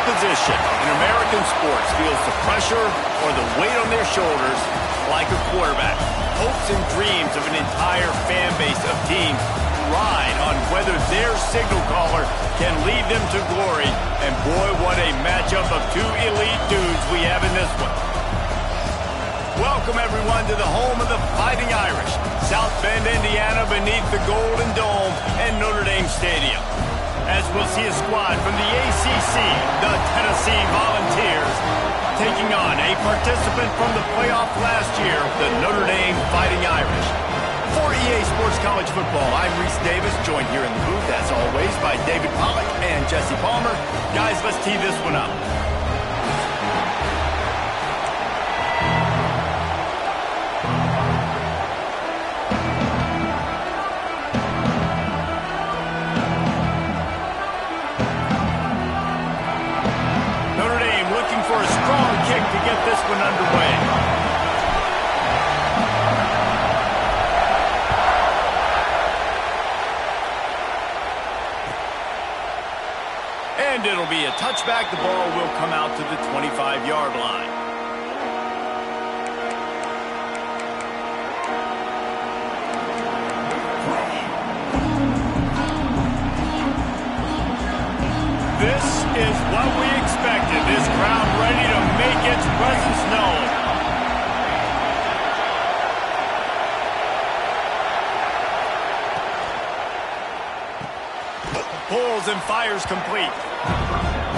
position in American sports feels the pressure or the weight on their shoulders like a quarterback. Hopes and dreams of an entire fan base of teams ride on whether their signal caller can lead them to glory. And boy, what a matchup of two elite dudes we have in this one. Welcome, everyone, to the home of the Fighting Irish, South Bend, Indiana, beneath the Golden Dome and Notre Dame Stadium. As we'll see a squad from the ACC, the Tennessee Volunteers, taking on a participant from the playoff last year, the Notre Dame Fighting Irish. For EA Sports College Football, I'm Reese Davis, joined here in the booth, as always, by David Pollack and Jesse Palmer. Guys, let's tee this one up. For a strong kick to get this one underway. And it'll be a touchback. The ball will come out to the 25-yard line. This is what we expected. This crowd ready to make its presence known. Pulls and fires complete.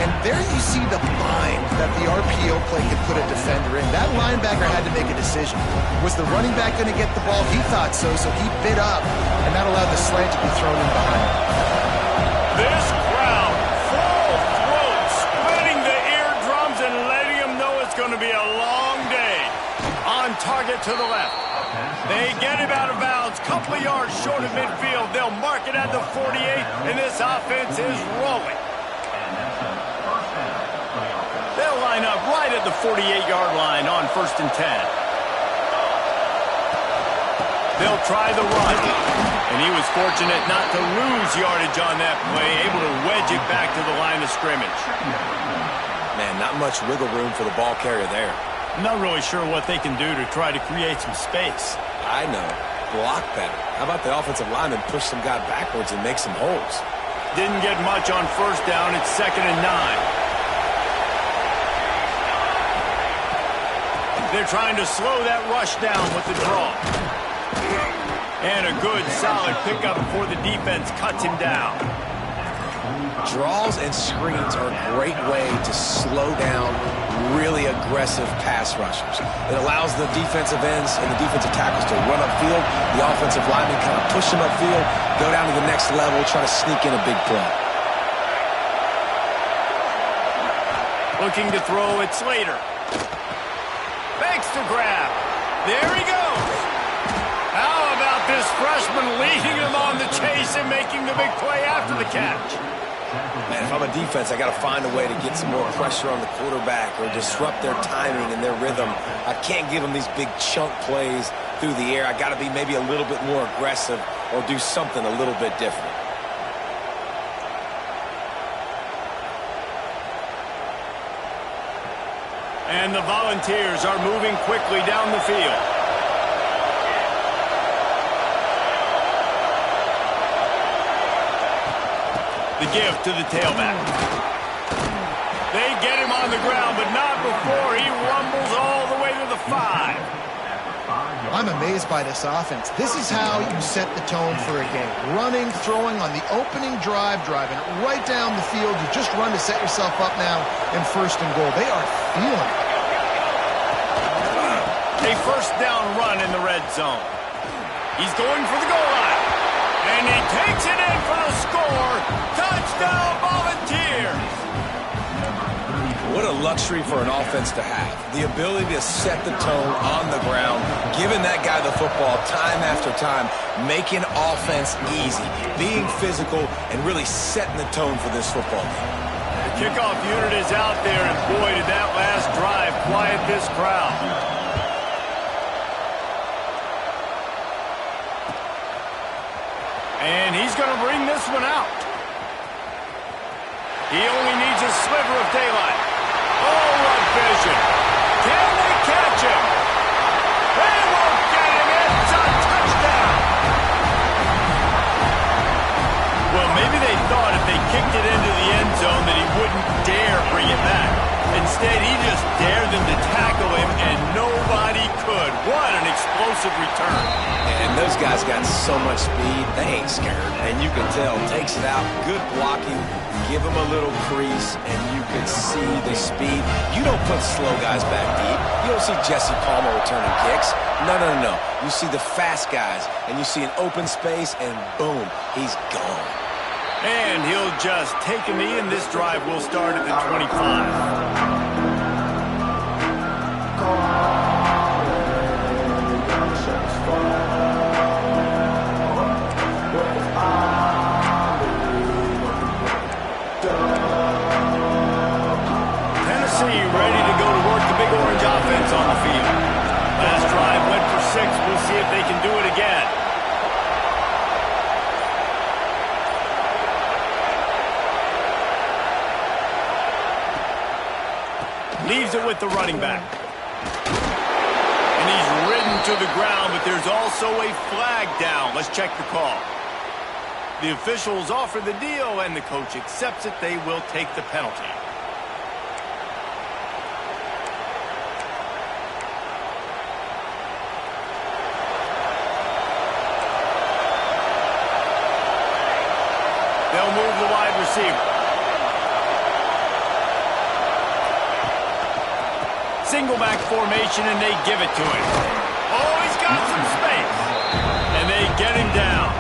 And there you see the bind that the RPO play could put a defender in. That linebacker had to make a decision. Was the running back going to get the ball? He thought so, so he bit up, and that allowed the slant to be thrown in behind him. This crowd, full throat, splitting the eardrums and letting them know it's going to be a long day. On target to the left. They get him out of bounds, couple of yards short of midfield. They'll mark it at the 48, and this offense is rolling. They'll line up right at the 48-yard line on 1st and 10. They'll try the run. And he was fortunate not to lose yardage on that play, able to wedge it back to the line of scrimmage. Man, not much wiggle room for the ball carrier there. I'm not really sure what they can do to try to create some space. I know. Block better. How about the offensive lineman push some guy backwards and make some holes? Didn't get much on 1st down. It's 2nd and 9. They're trying to slow that rush down with the draw. And a good, solid pickup before the defense cuts him down. Draws and screens are a great way to slow down really aggressive pass rushers. It allows the defensive ends and the defensive tackles to run upfield. The offensive linemen kind of push them upfield, go down to the next level, try to sneak in a big play. Looking to throw it, Slater. Makes the grab. There he goes. How about this freshman leading him on the chase and making the big play after the catch? Man, if I'm a defense, I got to find a way to get some more pressure on the quarterback or disrupt their timing and their rhythm. I can't give them these big chunk plays through the air. I got to be maybe a little bit more aggressive or do something a little bit different. And the Volunteers are moving quickly down the field. The give to the tailback. They get him on the ground, but not before he rumbles all the way to the 5. I'm amazed by this offense. This is how you set the tone for a game. Running, throwing on the opening drive, driving right down the field. You just run to set yourself up now in 1st and goal. They are feeling it. A 1st down run in the red zone. He's going for the goal line. And he takes it in for the score. Touchdown, Volunteers! What a luxury for an offense to have. The ability to set the tone on the ground, giving that guy the football time after time, making offense easy, being physical, and really setting the tone for this football game. The kickoff unit is out there, and boy, did that last drive quiet this crowd. And he's going to bring this one out. He only needs a a sliver of daylight. Oh, what vision. Can they catch him? They won't get him. It's a touchdown. Well, maybe they thought if they kicked it into the end zone that he wouldn't dare bring it back. Instead, he just dared them to tackle him, and nobody could. What an explosive return. And those guys got so much speed, they ain't scared. And you can tell, takes it out, good blocking, give him a little crease, and you can see the speed. You don't put slow guys back deep. You don't see Jesse Palmer returning kicks. No, no, no, no. You see the fast guys, and you see an open space, and boom, he's gone. And he'll just take a knee, and this drive will start at the 25. Tennessee ready to go to work the big orange offense on the field. Last drive went for 6. We'll see if they can do it again. Leaves it with the running back. And he's ridden to the ground, but there's also a flag down. Let's check the call. The officials offer the deal, and the coach accepts it. They will take the penalty. They'll move the wide receiver. Single back formation, and they give it to him. Oh, he's got some space. And they get him down.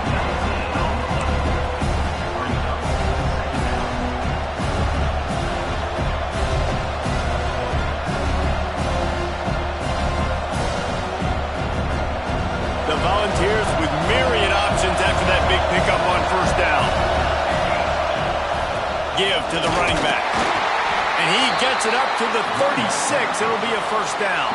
The Volunteers with myriad options after that big pickup on first down. Give to the running back. And he gets it up to the 36. It'll be a first down.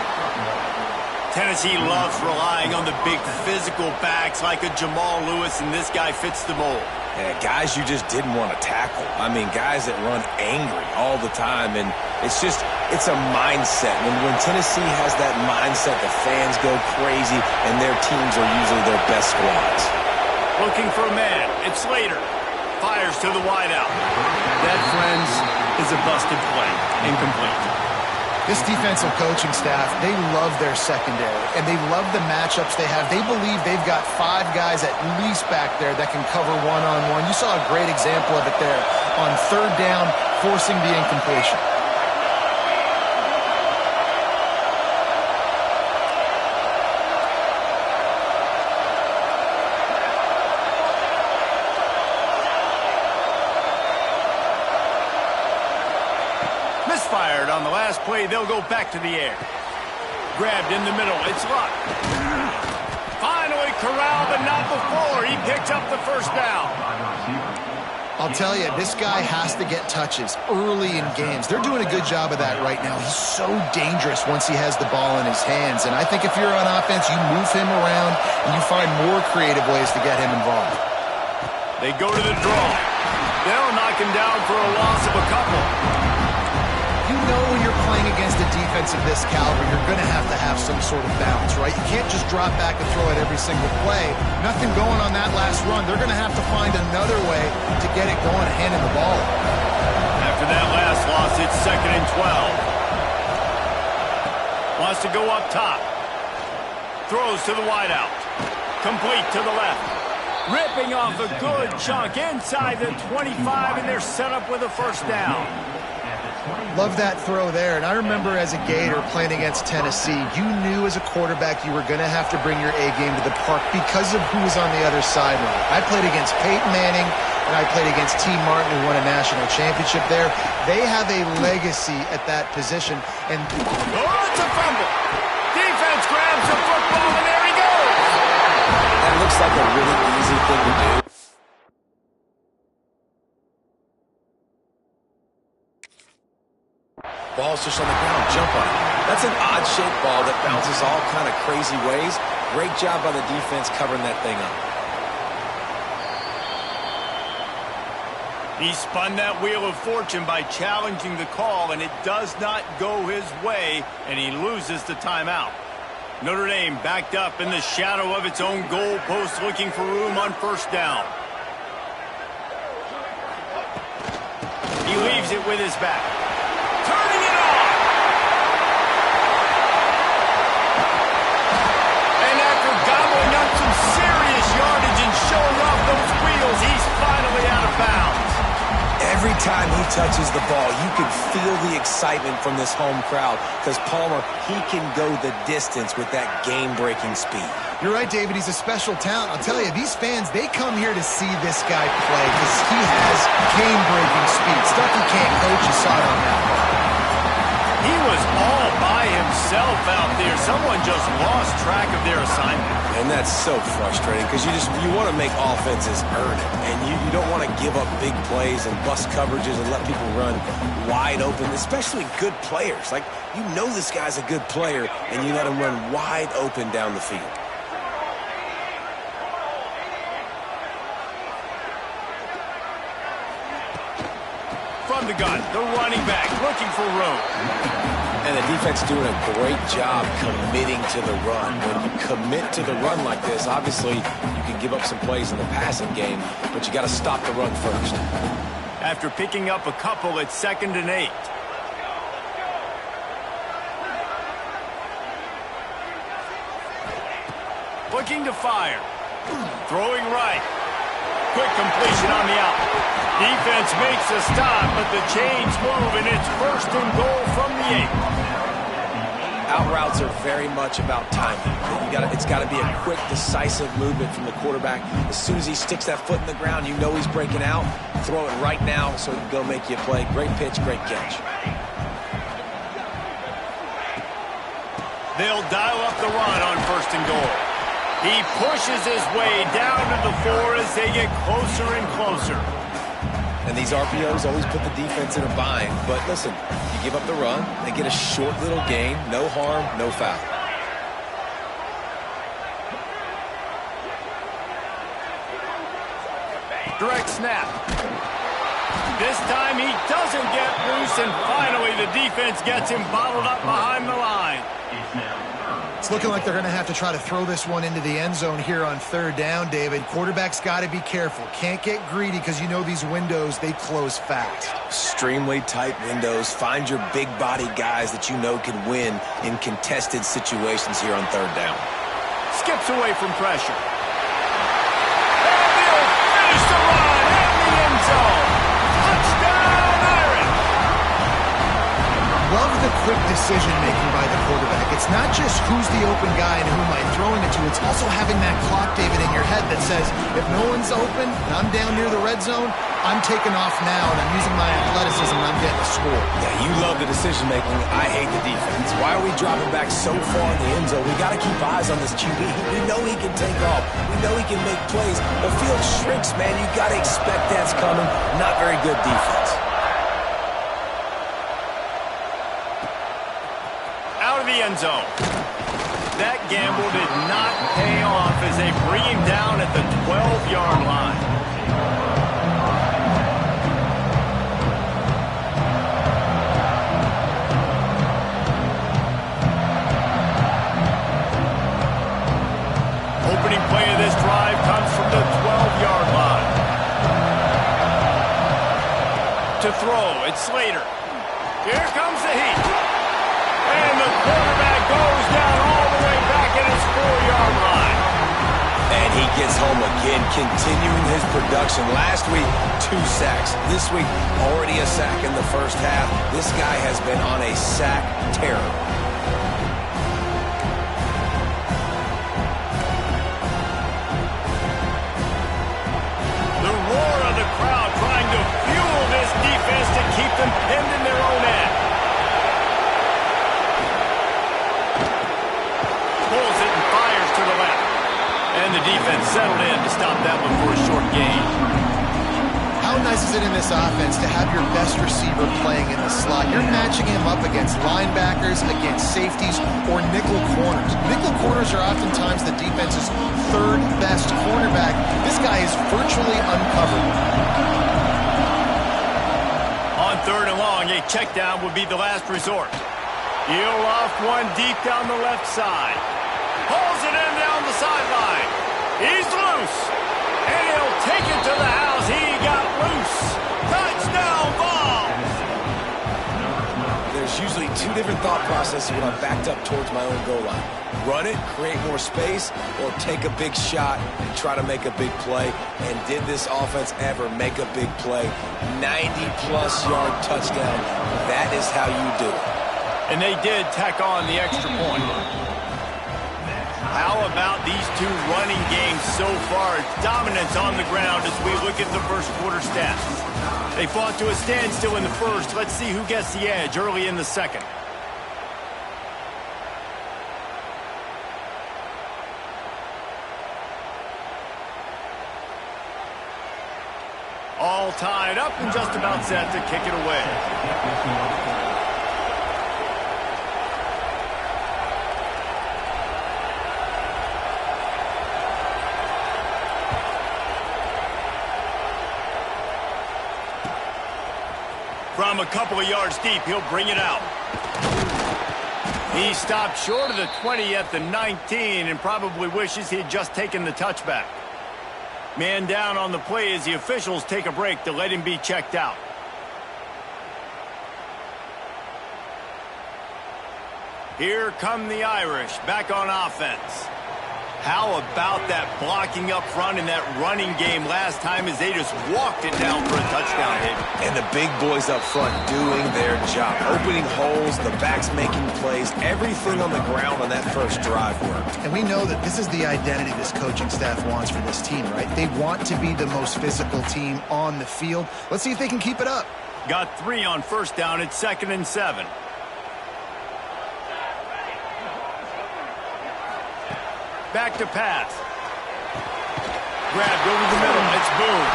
Tennessee loves relying on the big physical backs like a Jamal Lewis, and this guy fits the mold. Yeah, guys you just didn't want to tackle. I mean, guys that run angry all the time, and it's a mindset. When Tennessee has that mindset, the fans go crazy, and their teams are usually their best squads. Looking for a man. It's Slater. Fires to the wideout. That, friends, is a busted play. Incomplete. This defensive coaching staff, they love their secondary, and they love the matchups they have. They believe they've got 5 guys at least back there that can cover one-on-one. You saw a great example of it there on third down, forcing the incompletion. Misfired on the last play. They'll go back to the air. Grabbed in the middle. It's Luck. Finally corralled, but not before. He picks up the first down. I'll tell you, this guy has to get touches early in games. They're doing a good job of that right now. He's so dangerous once he has the ball in his hands. And I think if you're on offense, you move him around and you find more creative ways to get him involved. They go to the draw. They'll knock him down for a loss of a couple. You know when you're playing against a defense of this caliber, you're going to have some sort of balance, right? You can't just drop back and throw it every single play. Nothing going on that last run. They're going to have to find another way to get it going and handing the ball. After that last loss, it's 2nd and 12. Wants to go up top. Throws to the wideout. Complete to the left. Ripping off a good chunk inside the 25, and they're set up with a first down. Love that throw there. And I remember as a Gator playing against Tennessee, you knew as a quarterback you were going to have to bring your A game to the park because of who was on the other sideline. I played against Peyton Manning, and I played against T. Martin, who won a national championship there. They have a legacy at that position. And oh, it's a fumble. Defense grabs the football, and there he goes. That looks like a really easy thing to do. Ball's just on the ground. Jump on it. That's an odd-shaped ball that bounces all kind of crazy ways. Great job by the defense covering that thing up. He spun that wheel of fortune by challenging the call, and it does not go his way, and he loses the timeout. Notre Dame backed up in the shadow of its own goal post, looking for room on first down. He leaves it with his back. Turning it on! And after gobbling up some serious yardage and showing off those wheels, he's finally out of bounds. Every time he touches the ball, you can feel the excitement from this home crowd because Palmer, he can go the distance with that game-breaking speed. You're right, David. He's a special talent. I'll tell you, these fans, they come here to see this guy play because he has game-breaking speed. Stuff he can't coach. You saw it on that one. He was all by himself out there. Someone just lost track of their assignment. And that's so frustrating because you want to make offenses earn it. And you don't want to give up big plays and bust coverages and let people run wide open, especially good players. Like, you know this guy's a good player, and you let him run wide open down the field. From the gun, the running back looking for room. And the defense doing a great job committing to the run. When you commit to the run like this, obviously you can give up some plays in the passing game, but you got to stop the run first. After picking up a couple, it's 2nd and 8. Looking to fire. Throwing right. Quick completion on the out. Defense makes a stop, but the chains move, and it's 1st and goal from the 8. Out routes are very much about timing. It's got to be a quick, decisive movement from the quarterback. As soon as he sticks that foot in the ground, you know he's breaking out. Throw it right now so he can go make you a play. Great pitch, great catch. They'll dial up the run on 1st and goal. He pushes his way down to the 4 as they get closer and closer. And these RPOs always put the defense in a bind. But listen, you give up the run, they get a short little gain, no harm, no foul. Direct snap. This time he doesn't get loose, and finally the defense gets him bottled up behind the line. It's looking like they're going to have to try to throw this one into the end zone here on 3rd down, David. Quarterback's got to be careful. Can't get greedy because you know these windows, they close fast. Extremely tight windows. Find your big body guys that you know can win in contested situations here on 3rd down. Skips away from pressure. And they'll finish the run in the end zone. Touchdown, Irish! Love the quick decision-making by the quarterback. It's not just who's the open guy and who am I throwing it to. It's also having that clock, David, in your head that says, if no one's open and I'm down near the red zone, I'm taking off now and I'm using my athleticism and I'm getting a score. Yeah, you love the decision-making. I hate the defense. Why are we dropping back so far in the end zone? We got to keep eyes on this QB. We know he can take off. We know he can make plays. The field shrinks, man. You got to expect that's coming. Not very good defense. Out of the end zone. That gamble did not pay off as they bring him down at the 12-yard line. Opening play of this drive comes from the 12-yard line. To throw, it's Slater. Here comes the heat. And the quarterback goes down all the way back at his 4-yard line. And he gets home again, continuing his production. Last week, 2 sacks. This week, already a sack in the first half. This guy has been on a sack terror. The roar of the crowd trying to fuel this defense to keep them pinned in their own end. Pulls it and fires to the left. And the defense settled in to stop that one for a short gain. How nice is it in this offense to have your best receiver playing in the slot? You're matching him up against linebackers, against safeties, or nickel corners. Nickel corners are oftentimes the defense's 3rd best cornerback. This guy is virtually uncovered. a check down would be the last resort. He'll off one deep down the left side. Pulls it in down the sideline. He's loose. And he'll take it to the house. He got loose. Touchdown ball. There's usually two different thought processes when I'm backed up towards my own goal line. Run it, create more space, or take a big shot and try to make a big play. And did this offense ever make a big play? 90-plus yard touchdown. That is how you do it. And they did tack on the extra point. How about these two running games so far? Dominance on the ground as we look at the first quarter stats. They fought to a standstill in the first. Let's see who gets the edge early in the second. All tied up and just about set to kick it away. From a couple of yards deep, he'll bring it out. He stopped short of the 20 at the 19 and probably wishes he had just taken the touchback. Man down on the play as the officials take a break to let him be checked out. Here come the Irish back on offense. How about that blocking up front in that running game last time as they just walked it down for a touchdown hit? And the big boys up front doing their job. Opening holes, the backs making plays, everything on the ground on that first drive worked. And we know that this is the identity this coaching staff wants for this team, right? They want to be the most physical team on the field. Let's see if they can keep it up. Got 3 on first down at 2nd and 7. Back to pass. Grabbed over the middle. It's Boone.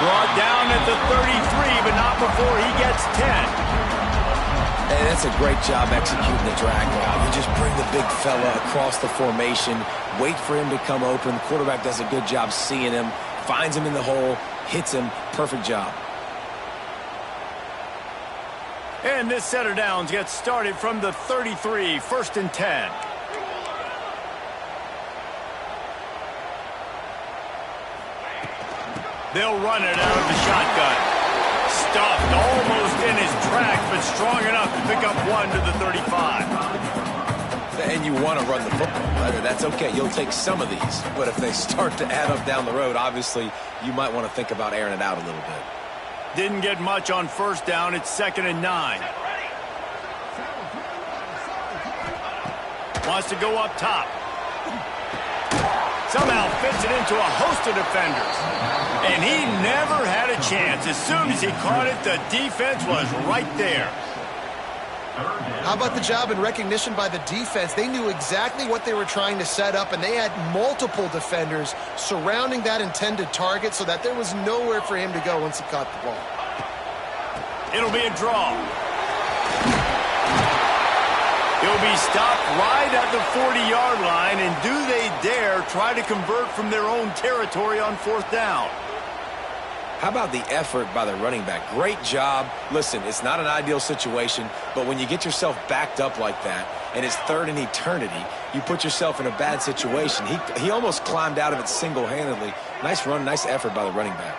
Brought down at the 33, but not before he gets 10. And that's a great job executing the drag route. You just bring the big fella across the formation, wait for him to come open. The quarterback does a good job seeing him, finds him in the hole, hits him. Perfect job. And this set of downs gets started from the 33, 1st and 10. They'll run it out of the shotgun. Stuffed almost in his tracks, but strong enough to pick up 1 to the 35. And you want to run the football, right? That's okay. You'll take some of these. But if they start to add up down the road, obviously, you might want to think about airing it out a little bit. Didn't get much on first down. It's 2nd and 9. Wants to go up top. Somehow fits it into a host of defenders. And he never had a chance. As soon as he caught it, the defense was right there. How about the job and recognition by the defense? They knew exactly what they were trying to set up, and they had multiple defenders surrounding that intended target so that there was nowhere for him to go once he caught the ball. It'll be a draw. He'll be stopped right at the 40-yard line, and do they dare try to convert from their own territory on 4th down? How about the effort by the running back? Great job. Listen, it's not an ideal situation, but when you get yourself backed up like that, and it's 3rd and eternity, you put yourself in a bad situation. He almost climbed out of it single-handedly. Nice run, nice effort by the running back.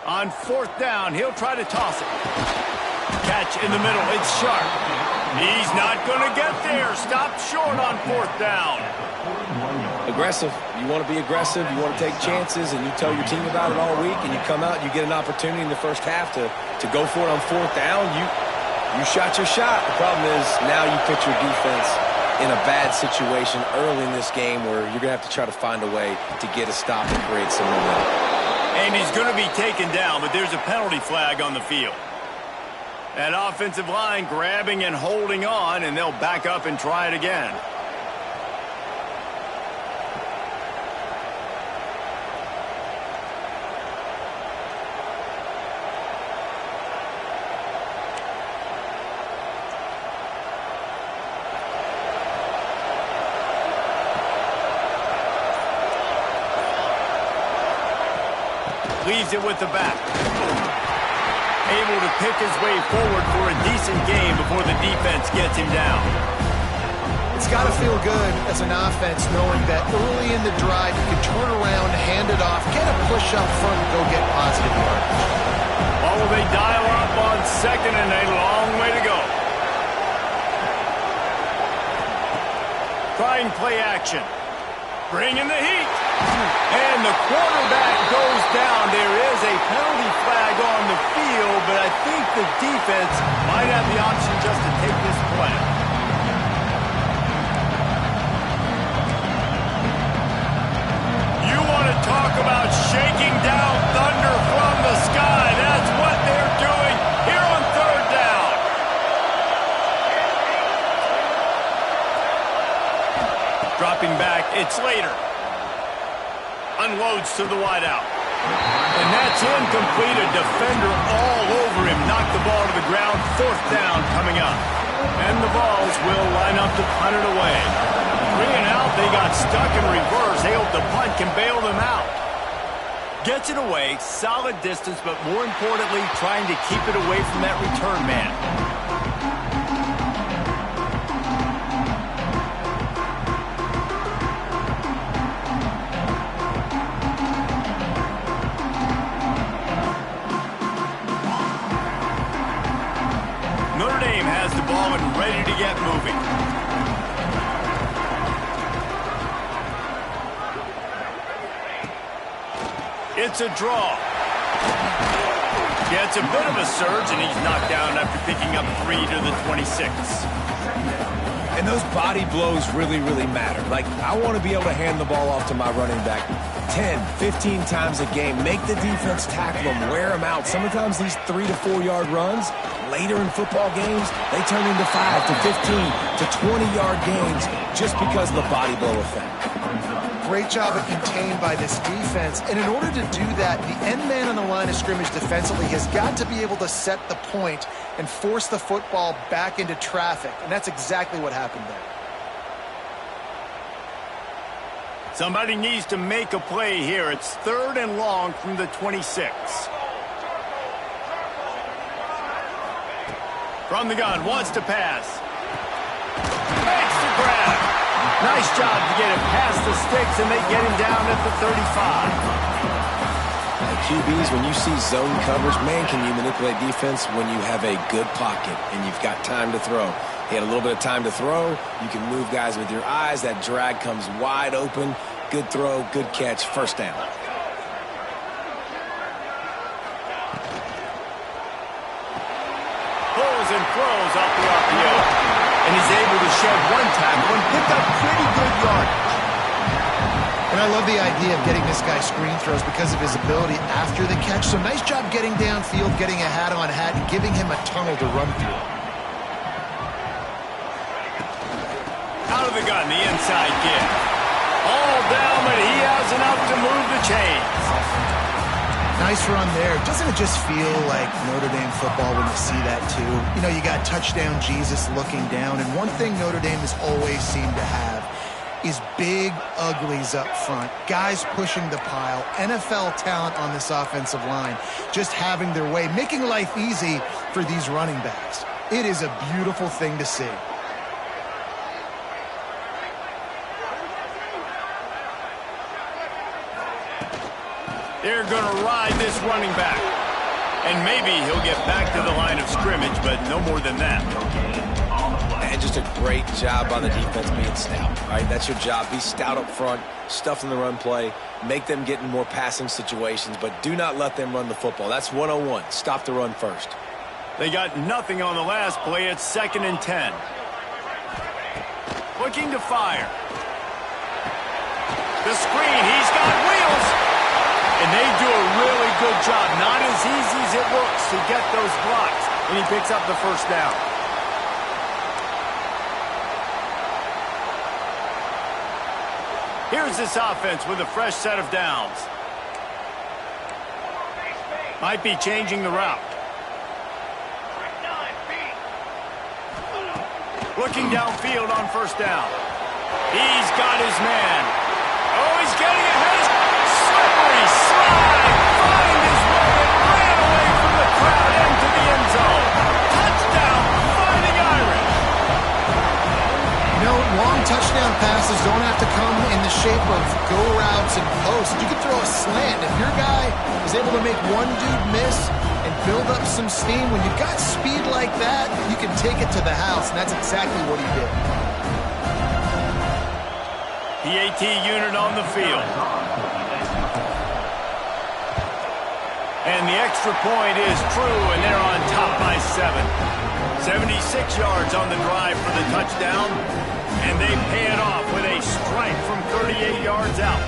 On 4th down, he'll try to toss it. Catch in the middle. It's Sharp. He's not going to get there. Stopped short on 4th down. Aggressive. You want to be aggressive. You want to take chances, and you tell your team about it all week, and you come out and you get an opportunity in the first half to go for it on 4th down. You shot your shot. The problem is now you put your defense in a bad situation early in this game where you're going to have to try to find a way to get a stop and create some momentum. And he's going to be taken down, but there's a penalty flag on the field. That offensive line grabbing and holding on, and they'll back up and try it again. leaves it with the back. Able to pick his way forward for a decent game before the defense gets him down. It's got to feel good as an offense knowing that early in the drive you can turn around, hand it off, get a push up front, and go get positive yardage. Oh, they dial up on second and a long way to go. Trying play action. Bringing the heat. And the quarterback goes down. There is a penalty flag on the field, but I think the defense might have the option just to take this play. You want to talk about shaking down thunder from the sky. That's what they're doing here on third down. Dropping back, it's Slater. Unloads to the wideout. And that's incomplete. A defender all over him. Knocked the ball to the ground. Fourth down coming up. And the Vols will line up to punt it away. 3 and out. They got stuck in reverse. They hope the punt can bail them out. Gets it away. Solid distance, but more importantly, trying to keep it away from that return man. Notre Dame has the ball and ready to get moving. It's a draw. Gets a bit of a surge, and he's knocked down after picking up 3 to the 26. And those body blows really, really matter. Like, I want to be able to hand the ball off to my running back 10, 15 times a game. Make the defense tackle them, wear them out. Sometimes these 3 to 4 yard runs, later in football games, they turn into 5 to 15 to 20-yard games just because of the body blow effect. Great job of contained by this defense. And in order to do that, the end man on the line of scrimmage defensively has got to be able to set the point and force the football back into traffic. And that's exactly what happened there. Somebody needs to make a play here. It's 3rd and long from the 26. From the gun, wants to pass. Makes the grab. Nice job to get him past the sticks, and they get him down at the 35. QBs, when you see zone coverage, man, can you manipulate defense when you have a good pocket and you've got time to throw. He had a little bit of time to throw. You can move guys with your eyes. That drag comes wide open. Good throw, good catch, first down. Pulls and throws off the RPO. And he's able to shed one tackle and pick up pretty good yardage. And I love the idea of getting this guy screen throws because of his ability after the catch. So nice job getting downfield, getting a hat-on-hat, and giving him a tunnel to run through. Out of the gun, the inside give. All down, but he has enough to move the chains. Nice run there. Doesn't it just feel like Notre Dame football when you see that too? You know, you got touchdown Jesus looking down, and one thing Notre Dame has always seemed to have is big uglies up front. Guys pushing the pile. NFL talent on this offensive line. Just having their way, making life easy for these running backs. It is a beautiful thing to see. They're going to ride this running back. And maybe he'll get back to the line of scrimmage, but no more than that. And just a great job on the defense being stout. All right, that's your job. Be stout up front, stuff in the run play, make them get in more passing situations, but do not let them run the football. That's 101. Stop the run first. They got nothing on the last play. It's 2nd and 10. Looking to fire. The screen. He's got wheels. And they do a really good job. Not as easy as it looks to get those blocks. And he picks up the first down. Here's this offense with a fresh set of downs. Might be changing the route. Looking downfield on first down. He's got his man. Oh, he's getting ahead. Slippery slide. Find touchdown passes don't have to come in the shape of go routes and posts. You can throw a slant. If your guy is able to make one dude miss and build up some steam, when you've got speed like that, you can take it to the house, and that's exactly what he did. PAT unit on the field. And the extra point is true, and they're on top by 7. 76 yards on the drive for the touchdown, and they pay it off with a strike from 38 yards out.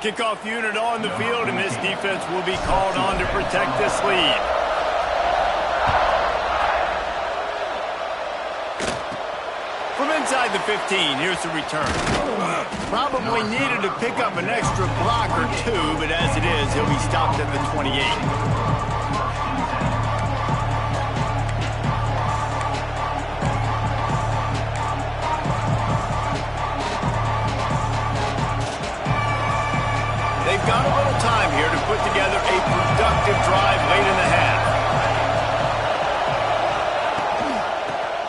Kickoff unit on the field, and this defense will be called on to protect this lead. From inside the 15, here's the return. Probably needed to pick up an extra block or two, but as it is, he'll be stopped at the 28. They've got a little time here to put together a productive drive late in the half.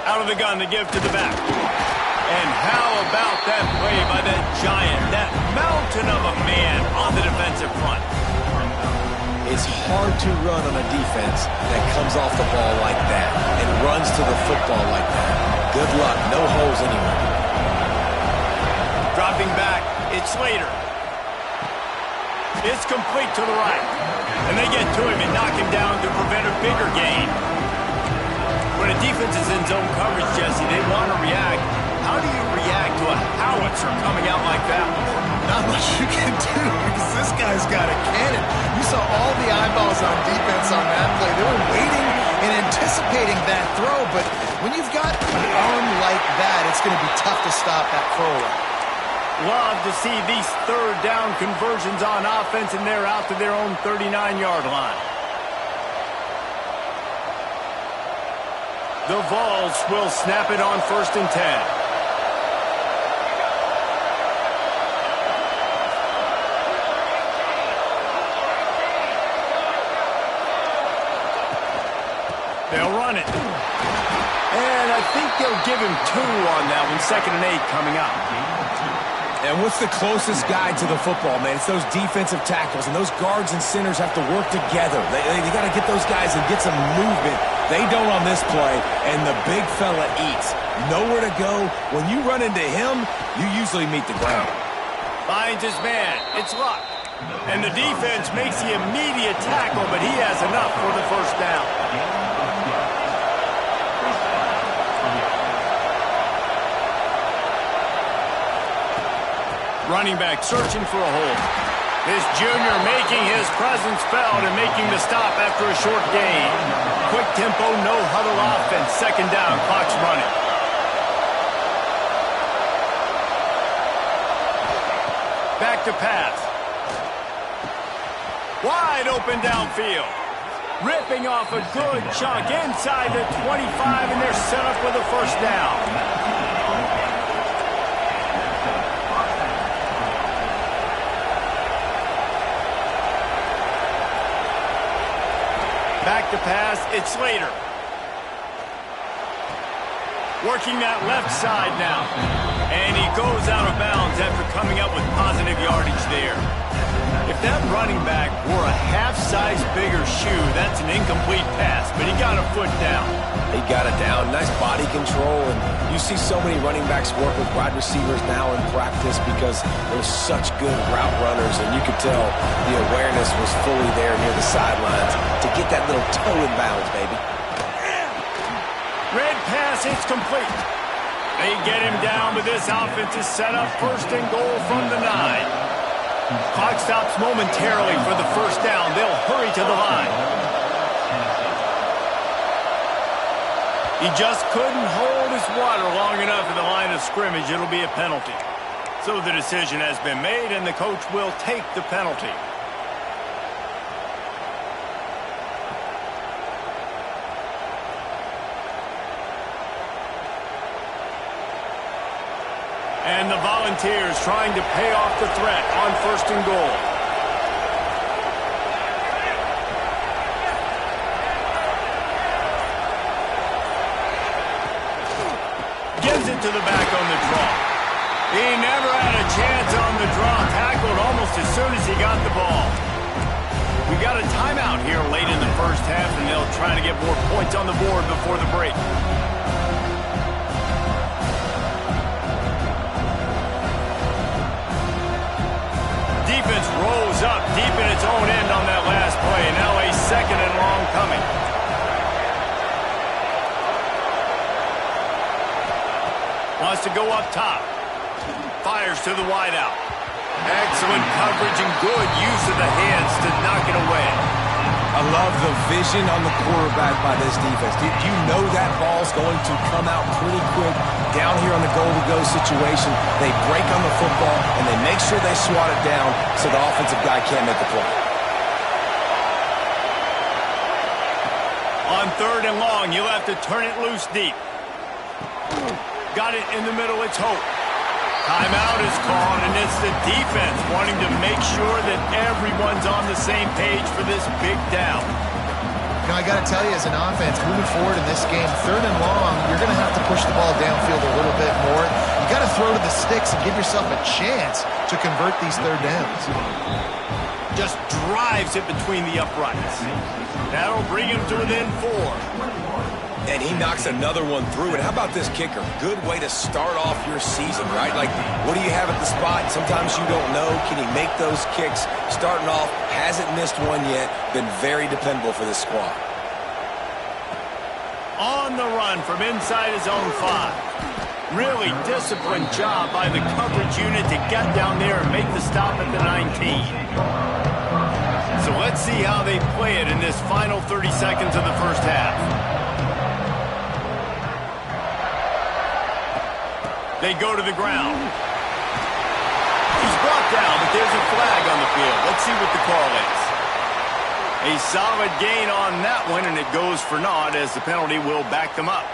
Out of the gun to give to the back. And how about that play by that giant, that mountain of a man on the defensive front? It's hard to run on a defense that comes off the ball like that and runs to the football like that. Good luck. No holes anywhere. Dropping back, it's Slater. It's complete to the right. And they get to him and knock him down to prevent a bigger gain. When a defense is in zone coverage, Jesse, they want to react. How do you react to a howitzer coming out like that? Not much you can do because this guy's got a cannon. You saw all the eyeballs on defense on that play. They were waiting and anticipating that throw, but when you've got an arm like that, it's going to be tough to stop that throwaway. Love to see these third down conversions on offense, and they're out to their own 39-yard line. The Vols will snap it on 1st and 10. They'll run it. And I think they'll give him 2 on that one. 2nd and 8 coming up. And what's the closest guy to the football, man? It's those defensive tackles, and those guards and centers have to work together. They got to get those guys and get some movement. They don't on this play, and the big fella eats. Nowhere to go. When you run into him, you usually meet the ground. Finds his man. It's Luck. And the defense makes the immediate tackle, but he has enough for the first down. Running back searching for a hole. This junior making his presence felt and making the stop after a short gain. Quick tempo, no huddle offense. 2nd down, clock's running. Back to pass. Wide open downfield. Ripping off a good chunk inside the 25, and they're set up with a first down. Back to pass, it's Slater. Working that left side now. And he goes out of bounds after coming up with positive yardage there. If that running back wore a half-size bigger shoe, that's an incomplete pass, but he got a foot down. He got it down. Nice body control. And you see so many running backs work with wide receivers now in practice because they're such good route runners, and you could tell the awareness was fully there near the sidelines to get that little toe in bounds, baby. Red pass, it's complete. They get him down, but this offense is set up 1st and goal from the 9. Clock stops momentarily for the first down. They'll hurry to the line. He just couldn't hold his water long enough at the line of scrimmage. It'll be a penalty. So the decision has been made, and the coach will take the penalty. And the Volunteers trying to pay off the threat on 1st and goal. Gives it to the back on the draw. He never had a chance on the draw. Tackled almost as soon as he got the ball. We got a timeout here late in the first half, and they'll try to get more points on the board before the break. Defense rolls up deep in its own end on that last play. Now a 2nd and long coming. Wants to go up top. Fires to the wideout. Excellent coverage and good use of the hands to knock it away. I love the vision on the quarterback by this defense. You know that ball's going to come out pretty quick. Down here on the goal-to-go situation, they break on the football, and they make sure they swat it down so the offensive guy can't make the play. On 3rd and long, you'll have to turn it loose deep. Got it in the middle, it's Hope. Timeout is called, and it's the defense wanting to make sure that everyone's on the same page for this big down. You know, I got to tell you, as an offense, moving forward in this game, 3rd and long, you're going to have to push the ball downfield a little bit more. You got to throw to the sticks and give yourself a chance to convert these 3rd downs. Just drives it between the uprights. That'll bring him to within 4. And he knocks another one through. And how about this kicker? Good way to start off your season, right? Like, what do you have at the spot? Sometimes you don't know. Can he make those kicks? Starting off, hasn't missed one yet. Been very dependable for this squad. On the run from inside his own 5. Really disciplined job by the coverage unit to get down there and make the stop at the 19. So let's see how they play it in this final 30 seconds of the first half. They go to the ground. He's brought down, but there's a flag on the field. Let's see what the call is. A solid gain on that one, and it goes for naught as the penalty will back them up.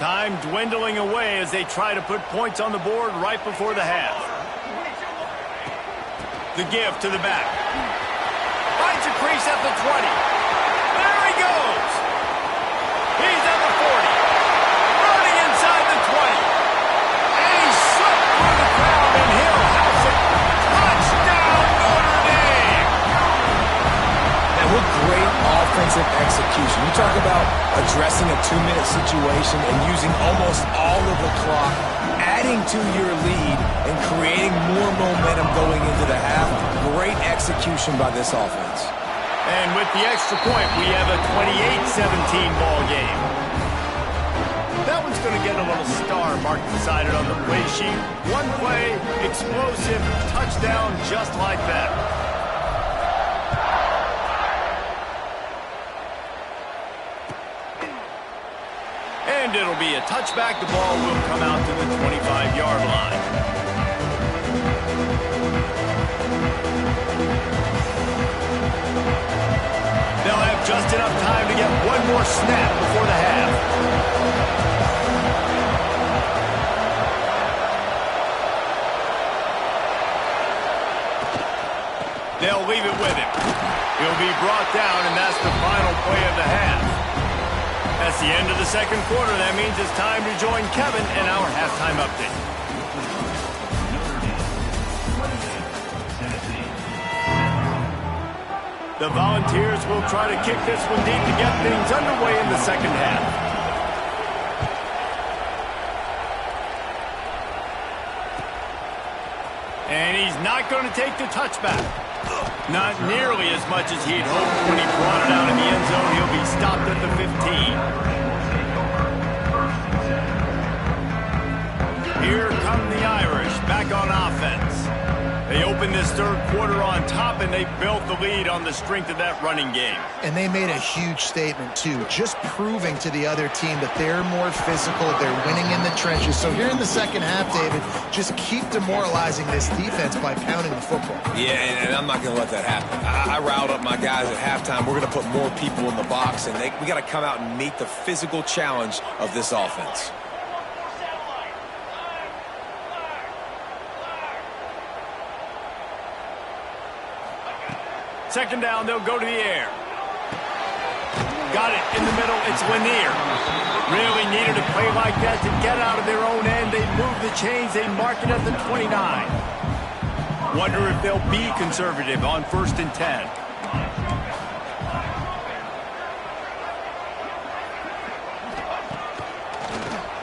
Time dwindling away as they try to put points on the board right before the half. The give to the back. Finds a crease at the 20. There he goes. He's at the 40. Running inside the 20. And he'll house it. Touchdown, Notre Dame! And what great offensive execution. You talk about addressing a 2-minute situation and using almost all of the clock, adding to your lead and creating more momentum going into the half. Great execution by this offense. And with the extra point, we have a 28-17 ball game. That one's going to get a little star mark decided on the play sheet. One play, explosive, touchdown just like that. And it'll be a touchback. The ball will come out to the 25-yard line. They'll have just enough time to get one more snap before the half. They'll leave it with him. He'll be brought down, and that's the final play of the half. That's the end of the second quarter. That means it's time to join Kevin in our halftime update. The Volunteers will try to kick this one deep to get things underway in the second half. And he's not going to take the touchback. Not nearly as much as he'd hoped when he brought it out in the end zone. He'll be stopped at the 15. Here come the Irish back on offense. They opened this third quarter on top, and they built the lead on the strength of that running game. And they made a huge statement, too, just proving to the other team that they're more physical, they're winning in the trenches. So here in the second half, David, just keep demoralizing this defense by pounding the football. Yeah, and I'm not going to let that happen. I riled up my guys at halftime. We're going to put more people in the box, and we got to come out and meet the physical challenge of this offense. second down, they'll go to the air. Got it in the middle. It's Lanier. Really needed a play like that to get out of their own end. They move the chains. They mark it at the 29. Wonder if they'll be conservative on 1st and 10.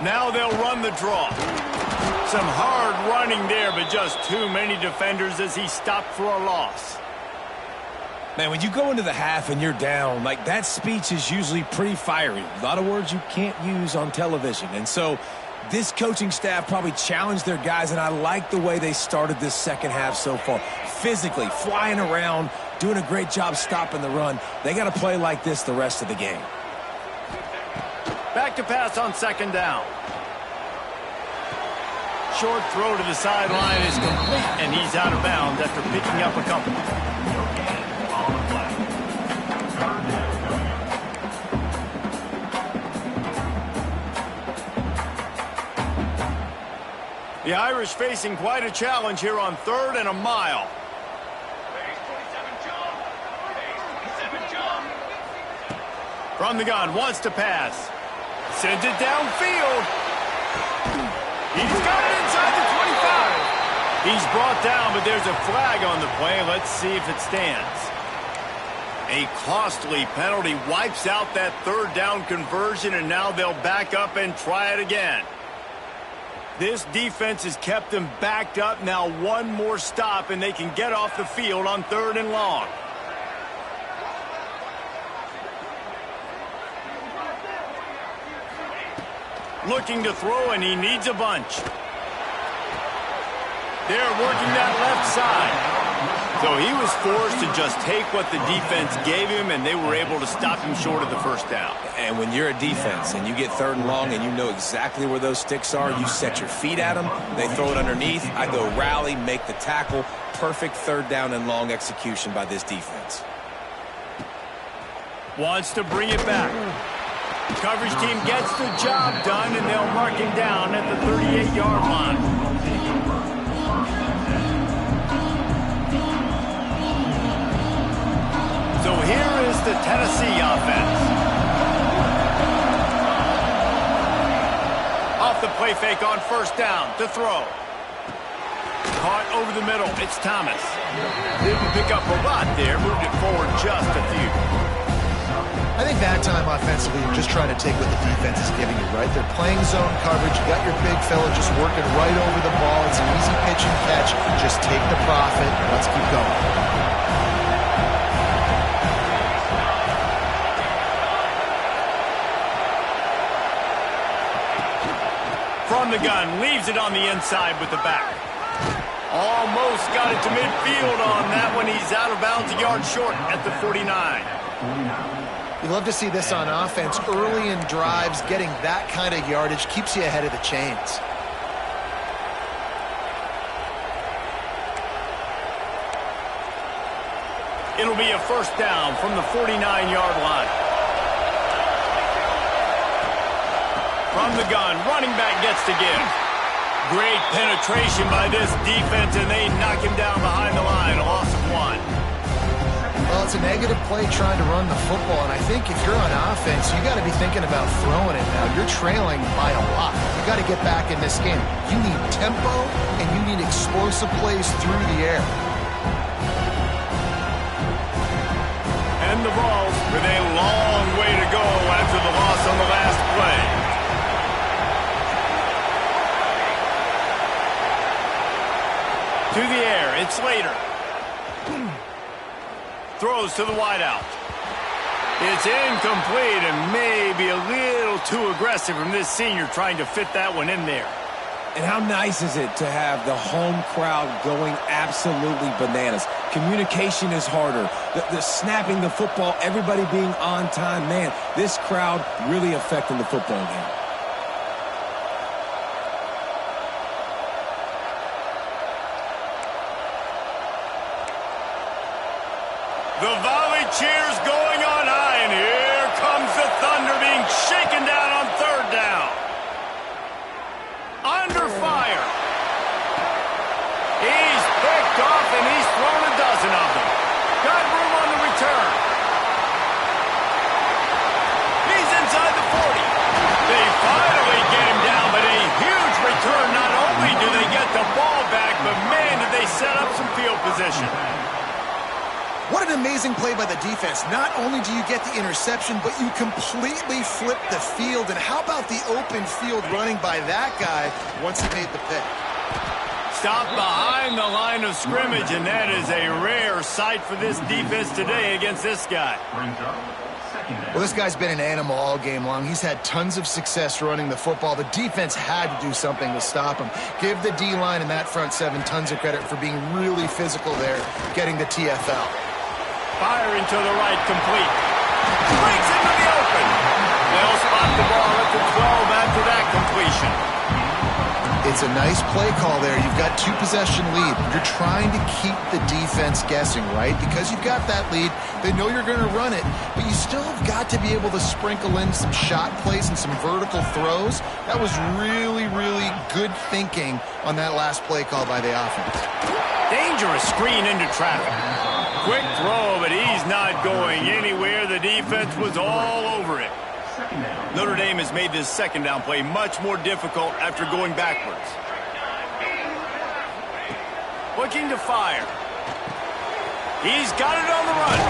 Now they'll run the draw. Some hard running there, but just too many defenders as he stopped for a loss. Man, when you go into the half and you're down, like, that speech is usually pretty fiery. A lot of words you can't use on television. And so this coaching staff probably challenged their guys, and I like the way they started this second half so far. Physically, flying around, doing a great job stopping the run. They got to play like this the rest of the game. Back to pass on second down. Short throw to the sideline is complete, and he's out of bounds after picking up a couple. The Irish facing quite a challenge here on 3rd and a mile. From the gun, wants to pass. Sends it downfield. He's got it inside the 25. He's brought down, but there's a flag on the play. Let's see if it stands. A costly penalty wipes out that 3rd down conversion, and now they'll back up and try it again. This defense has kept them backed up. Now one more stop, and they can get off the field on 3rd and long. Looking to throw, and he needs a bunch. They're working that left side. So he was forced to just take what the defense gave him, and they were able to stop him short of the 1st down. And when you're a defense and you get 3rd and long and you know exactly where those sticks are, you set your feet at them, they throw it underneath, I go rally, make the tackle. Perfect 3rd down and long execution by this defense. Wants to bring it back. Coverage team gets the job done, and they'll mark him down at the 38-yard line. So here is the Tennessee offense. Off the play fake on 1st down to throw. Caught over the middle. It's Thomas. Didn't pick up a lot there. Moved it forward just a few. I think that time offensively, you're just trying to take what the defense is giving you, right? They're playing zone coverage. You got your big fella just working right over the ball. It's an easy pitch and catch. Just take the profit. Let's keep going. From the gun, leaves it on the inside with the back. Almost got it to midfield on that one. He's out of bounds, a yard short at the 49. You love to see this on offense. Early in drives, getting that kind of yardage keeps you ahead of the chains. It'll be a 1st down from the 49-yard line. From the gun, running back gets to give. Great penetration by this defense, and they knock him down behind the line. A loss of 1. Well, it's a negative play trying to run the football, and I think if you're on offense, you got to be thinking about throwing it now. You're trailing by a lot. You got to get back in this game. You need tempo, and you need explosive plays through the air. And the Vols with a long way to go after the loss on the last play. To the air, it's Slater. Throws to the wideout. It's incomplete and maybe a little too aggressive from this senior trying to fit that one in there. And how nice is it to have the home crowd going absolutely bananas? Communication is harder. The snapping the football, everybody being on time. Man, this crowd really affecting the football game. The volley cheers going on high, and here comes the Thunder being shaken down on 3rd down. Under fire. He's picked off, and he's thrown a dozen of them. Got room on set up some field position. What an amazing play by the defense. Not only do you get the interception, but you completely flip the field. And how about the open field running by that guy once he made the pick? Stopped behind the line of scrimmage, and that is a rare sight for this defense today against this guy. Well, this guy's been an animal all game long. He's had tons of success running the football. The defense had to do something to stop him. Give the D-line and that front seven tons of credit for being really physical there, getting the TFL. Firing to the right, complete. Breaks into the open. They'll spot the ball at the 12 after that completion. It's a nice play call there. You've got 2-possession lead. You're trying to keep the defense guessing, right? Because you've got that lead, they know you're going to run it, but you still have got to be able to sprinkle in some shot plays and some vertical throws. That was really, really good thinking on that last play call by the offense. Dangerous screen into traffic. Quick throw, but he's not going anywhere. The defense was all over it. Notre Dame has made this second down play much more difficult after going backwards. Looking to fire. He's got it on the run.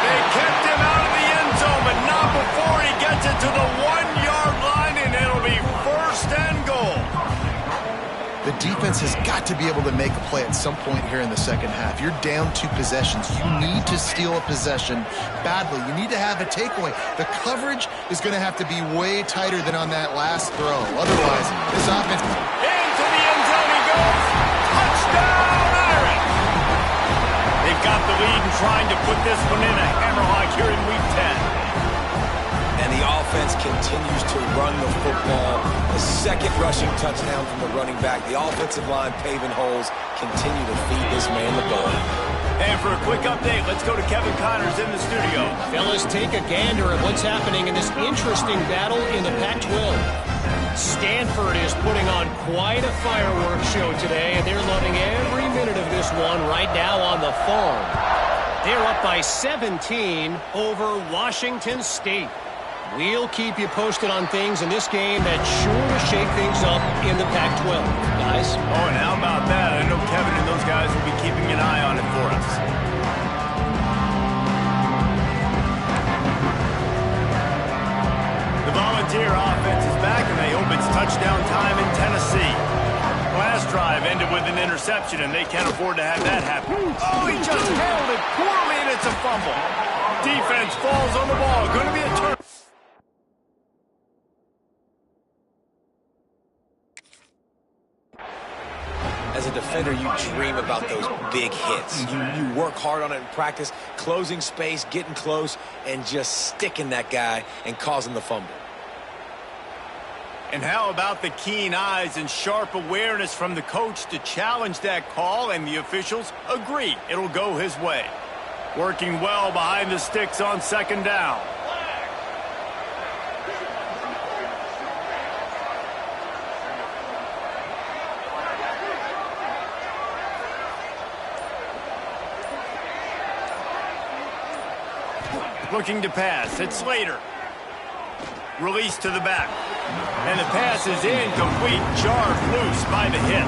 They kept him out of the end zone, but not before he gets it to the 1-yard line, and it'll be first and goal. The defense has got to be able to make a play at some point here in the second half. You're down 2 possessions. You need to steal a possession badly. You need to have a takeaway. The coverage is going to have to be way tighter than on that last throw. Otherwise, this offense... Into the end zone he goes. Touchdown, Irish! They've got the lead and trying to put this one in a hammerlock here in Week 10. And the offense continues to run the football. The second rushing touchdown from the running back. The offensive line paving holes. Continue to feed this man the ball. And for a quick update, let's go to Kevin Connors in the studio. Fellas, take a gander at what's happening in this interesting battle in the Pac-12. Stanford is putting on quite a fireworks show today, and they're loving every minute of this one right now on the farm. They're up by 17 over Washington State. We'll keep you posted on things in this game that's sure to shake things up in the Pac-12, guys. Oh, and how about that? I know Kevin and those guys will be keeping an eye on it for us. The Volunteer offense is back, and they hope it's touchdown time in Tennessee. Last drive ended with an interception, and they can't afford to have that happen. Oh, he just handled it poorly, and it's a fumble. Defense falls on the ball. Going to be a turn. As a defender, you dream about those big hits. You work hard on it in practice, closing space, getting close, and just sticking that guy and causing the fumble. And how about the keen eyes and sharp awareness from the coach to challenge that call, and the officials agree it'll go his way. Working well behind the sticks on second down. Looking to pass. It's Slater. Release to the back. And the pass is incomplete. Jarred loose by the hit.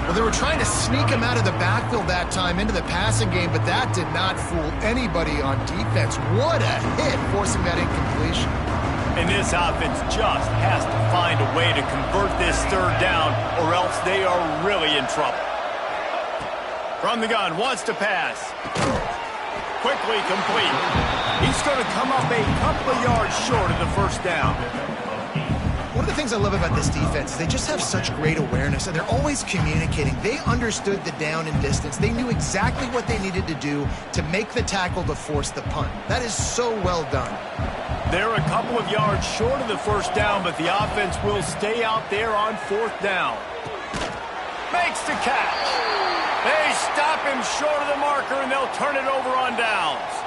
Well, they were trying to sneak him out of the backfield that time into the passing game, but that did not fool anybody on defense. What a hit, forcing that incompletion. And this offense just has to find a way to convert this third down, or else they are really in trouble. From the gun, wants to pass. Quickly complete. He's going to come up a couple of yards short of the first down. One of the things I love about this defense is they just have such great awareness, and they're always communicating. They understood the down and distance. They knew exactly what they needed to do to make the tackle to force the punt. That is so well done. They're a couple of yards short of the first down, but the offense will stay out there on fourth down. Makes the catch. They stop him short of the marker, and they'll turn it over on downs.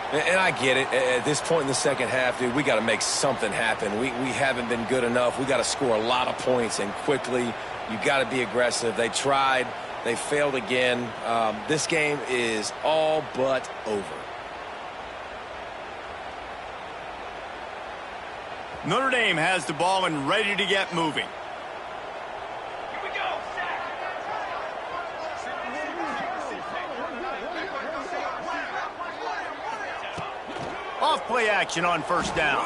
And I get it. At this point in the second half, dude, we got to make something happen. We haven't been good enough. We got to score a lot of points, and quickly. You got to be aggressive. They tried. They failed again. This game is all but over. Notre Dame has the ball and ready to get moving. play action on first down.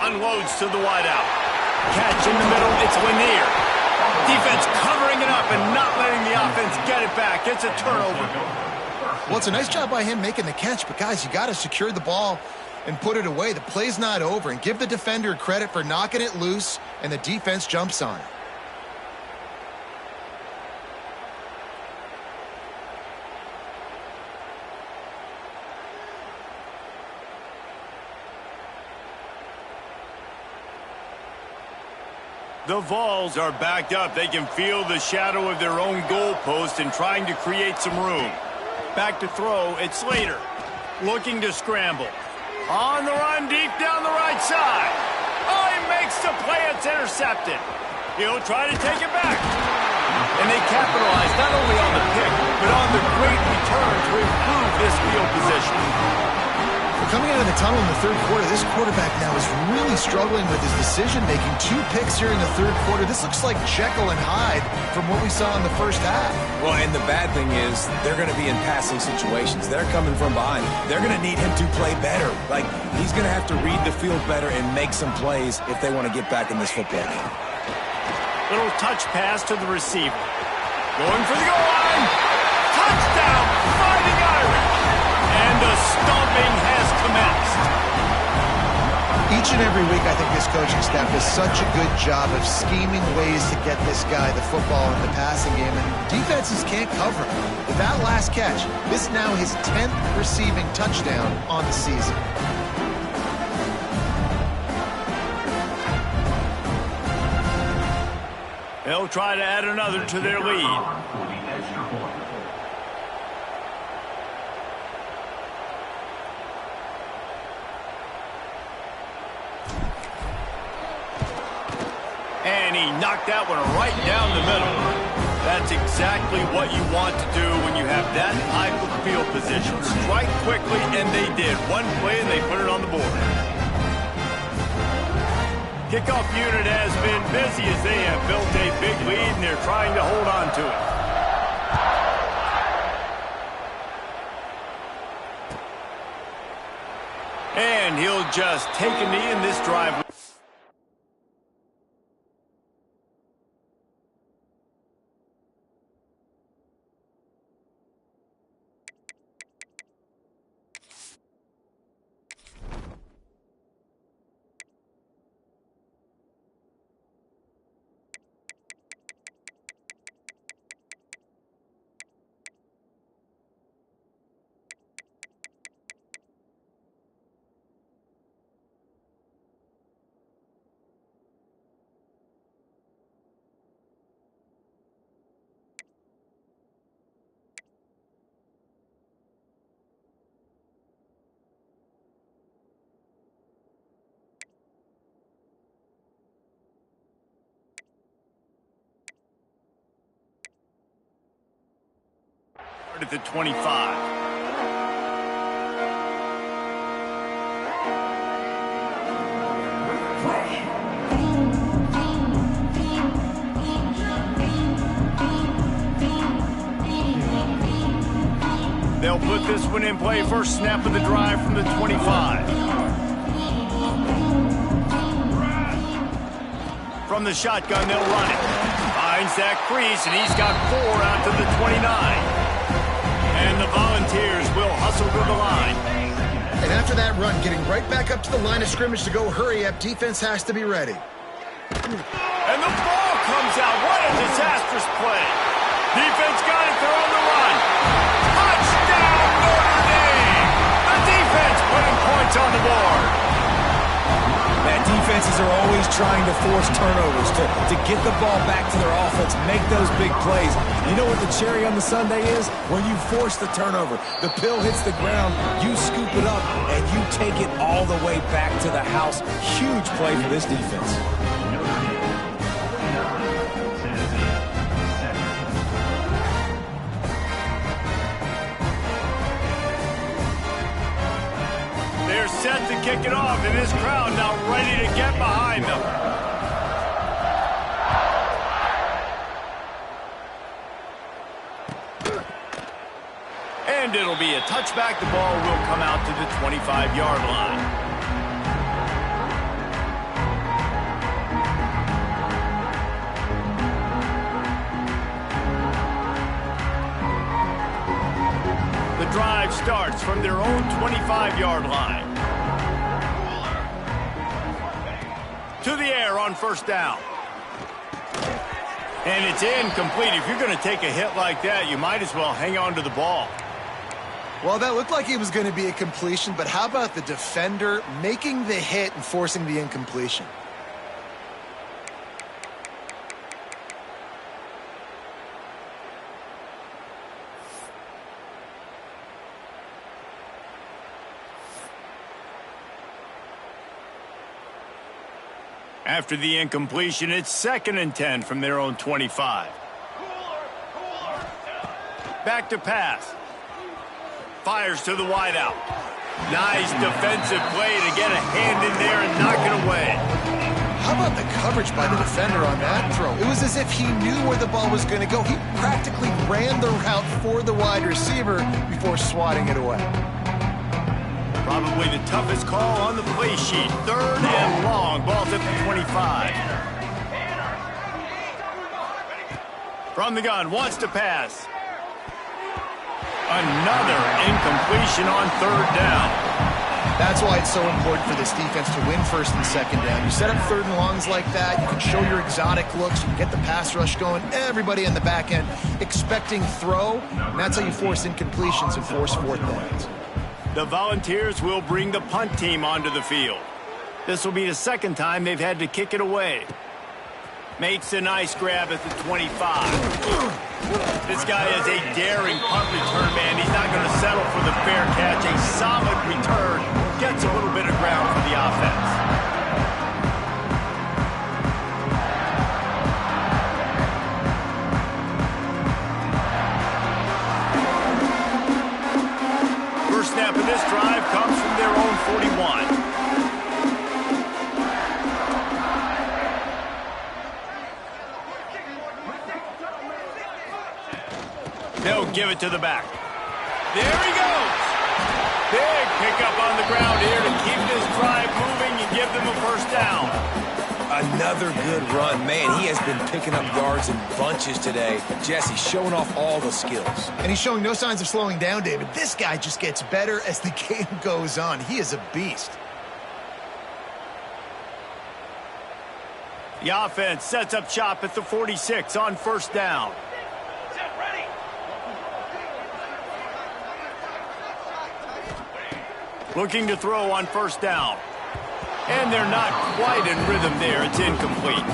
Unloads to the wideout. Catch in the middle, it's Lanier. Defense covering it up and not letting the offense get it back. It's a turnover. Well, it's a nice job by him making the catch, but guys, you got to secure the ball and put it away. The play's not over, and give the defender credit for knocking it loose, and the defense jumps on it. The Vols are backed up. They can feel the shadow of their own goalpost and trying to create some room. Back to throw, it's Slater. Looking to scramble. On the run, deep down the right side. Oh, he makes the play. It's intercepted. He'll try to take it back. And they capitalize not only on the pick, but on the great return to improve this field position. Coming out of the tunnel in the third quarter, this quarterback now is really struggling with his decision-making. 2 picks here in the third quarter. This looks like Jekyll and Hyde from what we saw in the first half. Well, and the bad thing is they're going to be in passing situations. They're coming from behind. They're going to need him to play better. Like, he's going to have to read the field better and make some plays if they want to get back in this football game. Little touch pass to the receiver. Going for the goal line. Touchdown, Fighting Irish. And the stomping has commenced. Each and every week, I think this coaching staff does such a good job of scheming ways to get this guy the football in the passing game, and defenses can't cover him. With that last catch, this is now his 10th receiving touchdown on the season. They'll try to add another to their lead. And he knocked that one right down the middle. That's exactly what you want to do when you have that type of field position. Strike quickly, and they did. One play, and they put it on the board. Kickoff unit has been busy as they have built a big lead, and they're trying to hold on to it. And he'll just take a knee in this drive. At the 25. They'll put this one in play. First snap of the drive from the 25. From the shotgun, they'll run it. Finds that crease, and he's got 4 out to the 29. And the Volunteers will hustle to the line. And after that run, getting right back up to the line of scrimmage to go hurry up, defense has to be ready. And the ball comes out. What a disastrous play. Defense got it. They're on the run. Touchdown, Notre Dame. The defense putting points on the board. Man, defenses are always trying to force turnovers to get the ball back to their offense, make those big plays. You know what the cherry on the sundae is? When you force the turnover, the pill hits the ground, you scoop it up, and you take it all the way back to the house. Huge play for this defense. They're set to kick it off, and this crowd now ready to get behind them. And it'll be a touchback. The ball will come out to the 25-yard line. the drive starts from their own 25-yard line. To the air on first down. And it's incomplete. If you're going to take a hit like that, you might as well hang on to the ball. Well, that looked like it was going to be a completion, but how about the defender making the hit and forcing the incompletion? After the incompletion, it's 2nd and 10 from their own 25. Back to pass. Fires to the wideout. Nice defensive play to get a hand in there and knock it away. How about the coverage by the defender on that throw? It was as if he knew where the ball was going to go. He practically ran the route for the wide receiver before swatting it away. Probably the toughest call on the play sheet. 3rd and long. Ball's at the 25. From the gun, wants to pass. Another incompletion on 3rd down. That's why it's so important for this defense to win 1st and 2nd down. You set up 3rd and longs like that, you can show your exotic looks, you can get the pass rush going, everybody in the back end expecting throw, and that's how you force incompletions and force 4th downs. The Volunteers will bring the punt team onto the field. This will be the 2nd time they've had to kick it away. Makes a nice grab at the 25. This guy is a daring punt return man. He's not going to settle for the fair catch. A solid return. Gets a little bit of ground for the offense. First snap of this drive comes from their own 41. They'll give it to the back. There he goes. Big pickup on the ground here to keep this drive moving and give them a 1st down. Another good run. Man, he has been picking up yards in bunches today. Jesse showing off all the skills. And he's showing no signs of slowing down, David. This guy just gets better as the game goes on. He is a beast. The offense sets up shop at the 46 on 1st down. Looking to throw on 1st down. And they're not quite in rhythm there. It's incomplete.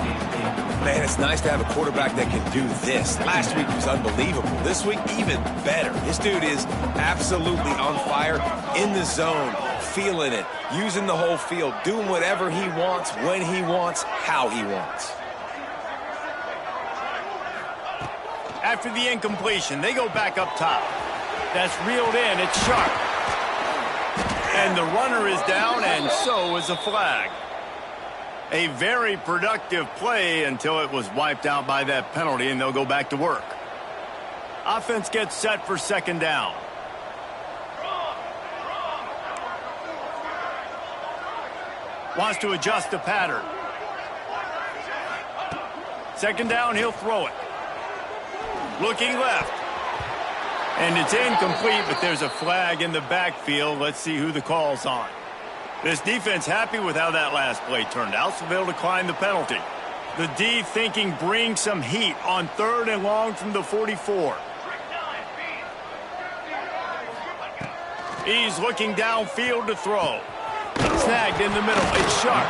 Man, it's nice to have a quarterback that can do this. Last week was unbelievable. This week, even better. This dude is absolutely on fire, in the zone, feeling it, using the whole field, doing whatever he wants, when he wants, how he wants. After the incompletion, they go back up top. That's reeled in. It's Sharp. And the runner is down, and so is a flag. A very productive play until it was wiped out by that penalty, and they'll go back to work. Offense gets set for 2nd down. Wants to adjust the pattern. 2nd down, he'll throw it. Looking left. And it's incomplete, but there's a flag in the backfield. Let's see who the call's on. This defense happy with how that last play turned out, so they'll decline the penalty. The D thinking bring some heat on 3rd and long from the 44. He's looking downfield to throw. Snagged in the middle. It's Sharp.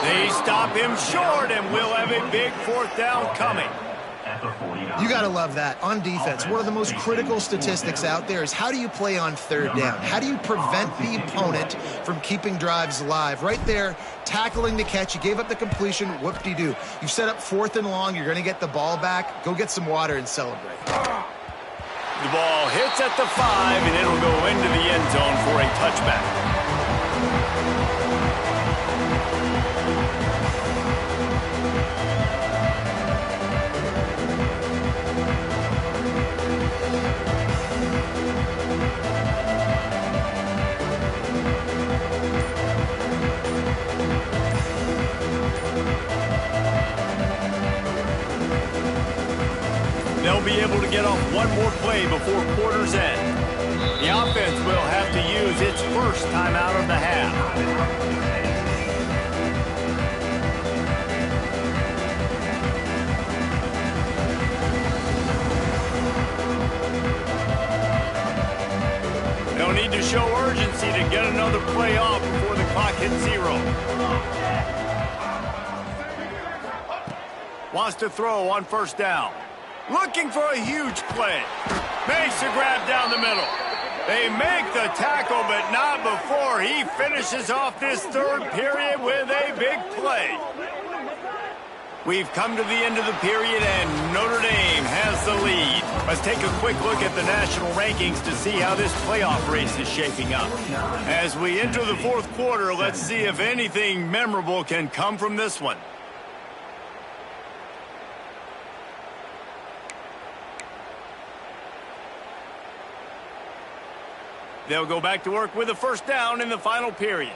They stop him short, and we'll have a big 4th down coming. You got to love that. On defense, one of the most critical statistics out there is how do you play on 3rd down? How do you prevent the opponent from keeping drives alive? Right there, tackling the catch. You gave up the completion. Whoop-de-doo. You've set up 4th and long. You're going to get the ball back. Go get some water and celebrate. The ball hits at the 5, and it'll go into the end zone for a touchback. They'll be able to get off one more play before quarter's end. The offense will have to use its first timeout of the half. They'll need to show urgency to get another play off before the clock hits 0. Wants to throw on first down. Looking for a huge play. Makes a grab down the middle. They make the tackle, but not before he finishes off this third period with a big play. We've come to the end of the period, and Notre Dame has the lead. Let's take a quick look at the national rankings to see how this playoff race is shaping up. As we enter the fourth quarter, let's see if anything memorable can come from this one. They'll go back to work with a first down in the final period.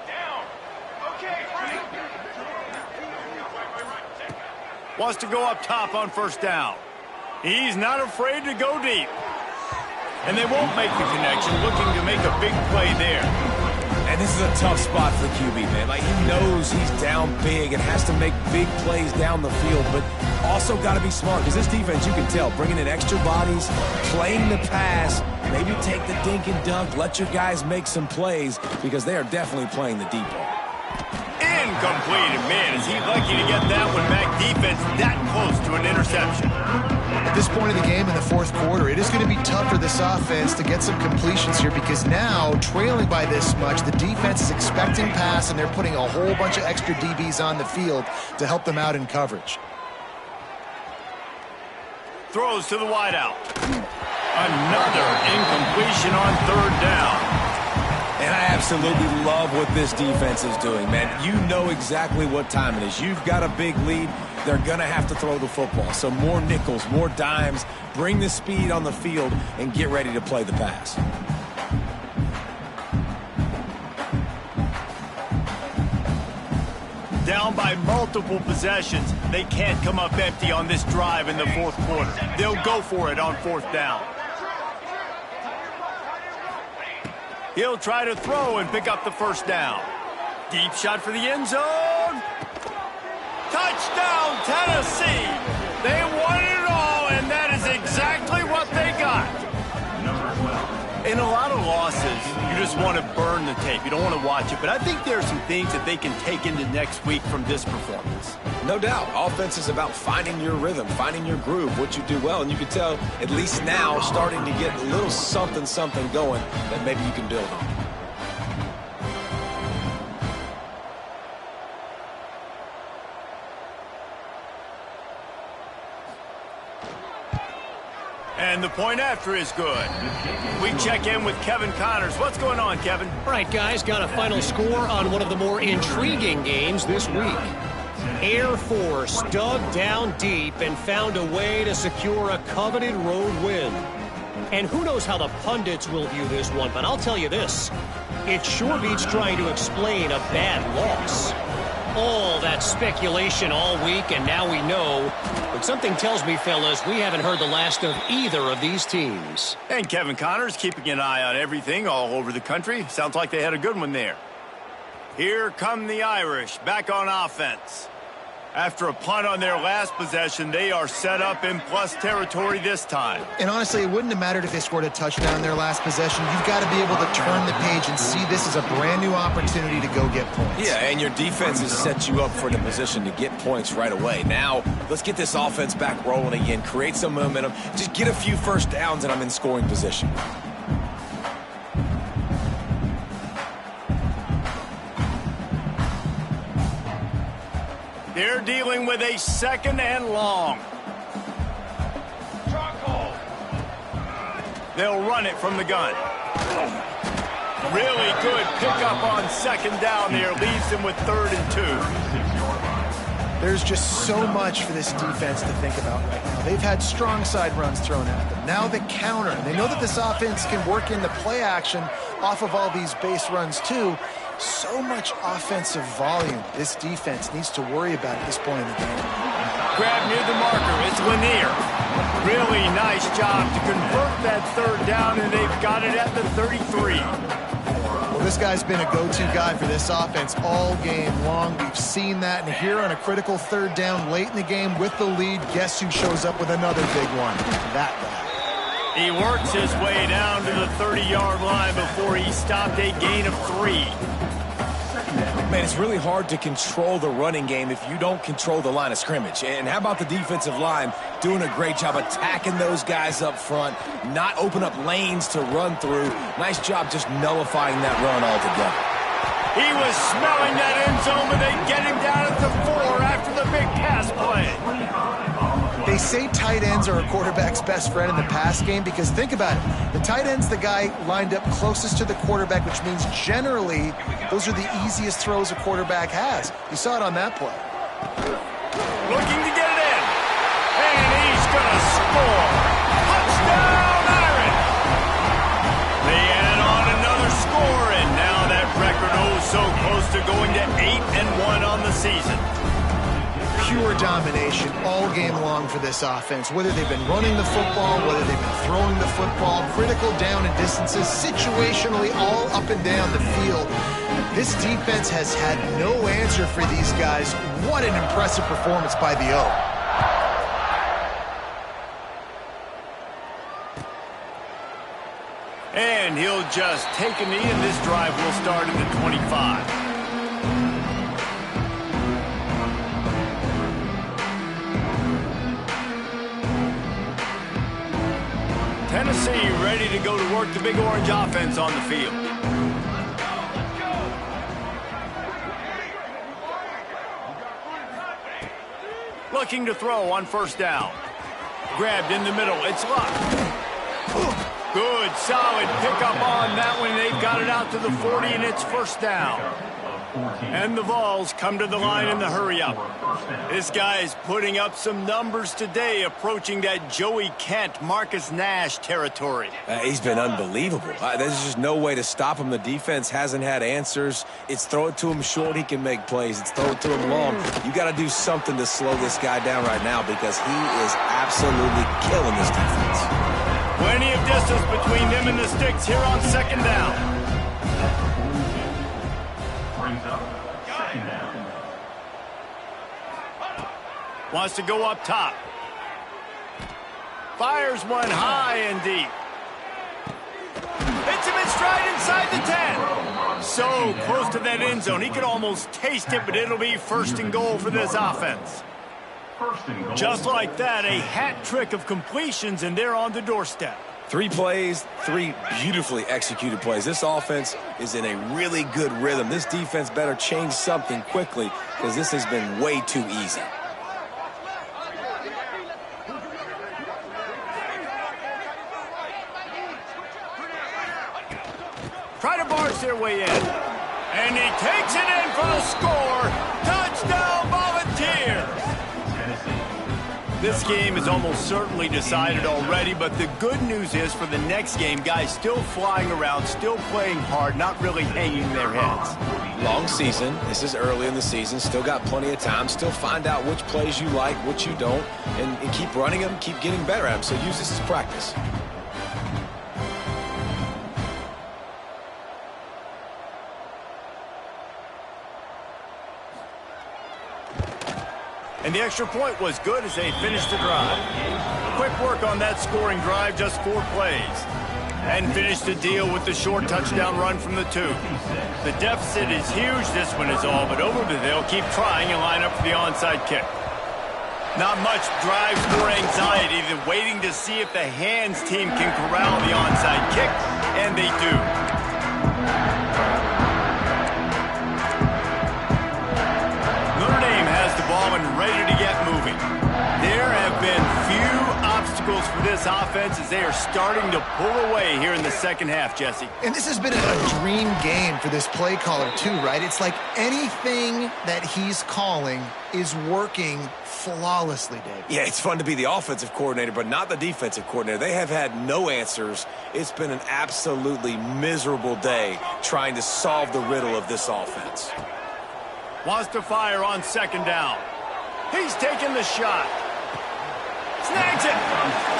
Down. Okay, Frank. Wants to go up top on first down. He's not afraid to go deep. And they won't make the connection, looking to make a big play there. And this is a tough spot for the QB, man. Like, he knows he's down big and has to make big plays down the field, but also got to be smart, because this defense, you can tell, bringing in extra bodies, playing the pass, maybe take the dink and dunk, let your guys make some plays, because they are definitely playing the deep ball. Incomplete, and man, is he lucky to get that one back. Defense that close to an interception. At this point in the game in the fourth quarter, it is going to be tough for this offense to get some completions here, because now, trailing by this much, the defense is expecting pass, and they're putting a whole bunch of extra DBs on the field to help them out in coverage. Throws to the wideout. Another incompletion on third down. And I absolutely love what this defense is doing, man. You know exactly what time it is. You've got a big lead. They're going to have to throw the football. So more nickels, more dimes, bring the speed on the field, and get ready to play the pass. Down by multiple possessions. They can't come up empty on this drive in the fourth quarter. They'll go for it on fourth down. He'll try to throw and pick up the first down. Deep shot for the end zone. Touchdown, Tennessee. They won it all, and that is exactly what they got. In a lot of losses, you just want to burn the tape. You don't want to watch it. But I think there are some things that they can take into next week from this performance. No doubt. Offense is about finding your rhythm, finding your groove, what you do well. And you can tell, at least now, starting to get a little something going that maybe you can build on. And the point after is good. We check in with Kevin Connors. What's going on, Kevin? All right, guys, got a final score on one of the more intriguing games this week. Air Force dug down deep and found a way to secure a coveted road win. And who knows how the pundits will view this one, but I'll tell you this. It sure beats trying to explain a bad loss. All that speculation all week, and now we know. But something tells me, fellas, we haven't heard the last of either of these teams. And Kevin Connors keeping an eye on everything all over the country. Sounds like they had a good one there. Here come the Irish back on offense. After a punt on their last possession, they are set up in plus territory this time. And honestly, it wouldn't have mattered if they scored a touchdown in their last possession. You've got to be able to turn the page and see this as a brand new opportunity to go get points. Yeah, and your defense has set you up for the position to get points right away. Now, let's get this offense back rolling again, create some momentum, just get a few first downs, and I'm in scoring position. They're dealing with a second and long. They'll run it from the gun. Really good pickup on second down there. Leaves them with 3rd and 2. There's just so much for this defense to think about right now. They've had strong side runs thrown at them. Now the counter. They know that this offense can work in the play action off of all these base runs too. So much offensive volume this defense needs to worry about at this point in the game. Grab near the marker. It's Lanier. Really nice job to convert that third down, and they've got it at the 33. Well, this guy's been a go-to guy for this offense all game long. We've seen that, and here on a critical third down late in the game with the lead, guess who shows up with another big one? That guy. He works his way down to the 30-yard line before he stopped a gain of 3. Man, it's really hard to control the running game if you don't control the line of scrimmage. And how about the defensive line doing a great job attacking those guys up front, not open up lanes to run through. Nice job just nullifying that run altogether. He was smelling that end zone, but they get him down at the 4 after the big pass play. They say tight ends are a quarterback's best friend in the pass game because think about it. The tight end's the guy lined up closest to the quarterback, which means generally those are the easiest throws a quarterback has. You saw it on that play. Looking to get it in. And he's going to score. Touchdown, Irish. They add on another score, and now that record so close to going to 8-1 on the season. Pure domination all game long for this offense. Whether they've been running the football, whether they've been throwing the football, critical down and distances, situationally all up and down the field. This defense has had no answer for these guys. What an impressive performance by the O. And he'll just take a knee, and this drive will start at the 25. Tennessee ready to go to work the Big Orange offense on the field. Looking to throw on first down. Grabbed in the middle. It's Luck. Good, solid pickup on that one. They've got it out to the 40, and it's first down. And the Vols come to the line in the hurry-up. This guy's putting up some numbers today, approaching that Joey Kent, Marcus Nash territory. He's been unbelievable. There's just no way to stop him. The defense hasn't had answers. It's throw it to him short, he can make plays. It's throw it to him long. You got to do something to slow this guy down right now because he is absolutely killing this defense. Plenty of distance between them and the sticks here on second down. Wants to go up top. Fires one high and deep. Hits him in stride inside the 10. So close to that end zone. He could almost taste it, but it'll be first and goal for this offense. Just like that, a hat trick of completions, and they're on the doorstep. 3 plays, 3 beautifully executed plays. This offense is in a really good rhythm. This defense better change something quickly because this has been way too easy. Try to barge their way in. And he takes it in for the score. Touchdown, Volunteers. This game is almost certainly decided already, but the good news is for the next game, guys still flying around, still playing hard, not really hanging their heads. Long season. This is early in the season. Still got plenty of time. Still find out which plays you like, which you don't, and keep running them, keep getting better at them. So use this as practice. And the extra point was good as they finished the drive. Quick work on that scoring drive, just 4 plays. And finished the deal with the short touchdown run from the 2. The deficit is huge, this one is all, but over the they'll keep trying and line up for the onside kick. Not much drive score anxiety than waiting to see if the hands team can corral the onside kick, and they do. And ready to get moving. There have been few obstacles for this offense as they are starting to pull away here in the second half, Jesse. And this has been a dream game for this play caller too, right? It's like anything that he's calling is working flawlessly, Dave. Yeah, it's fun to be the offensive coordinator, but not the defensive coordinator. They have had no answers. It's been an absolutely miserable day trying to solve the riddle of this offense. Wants to fire on second down. He's taking the shot. Snags it.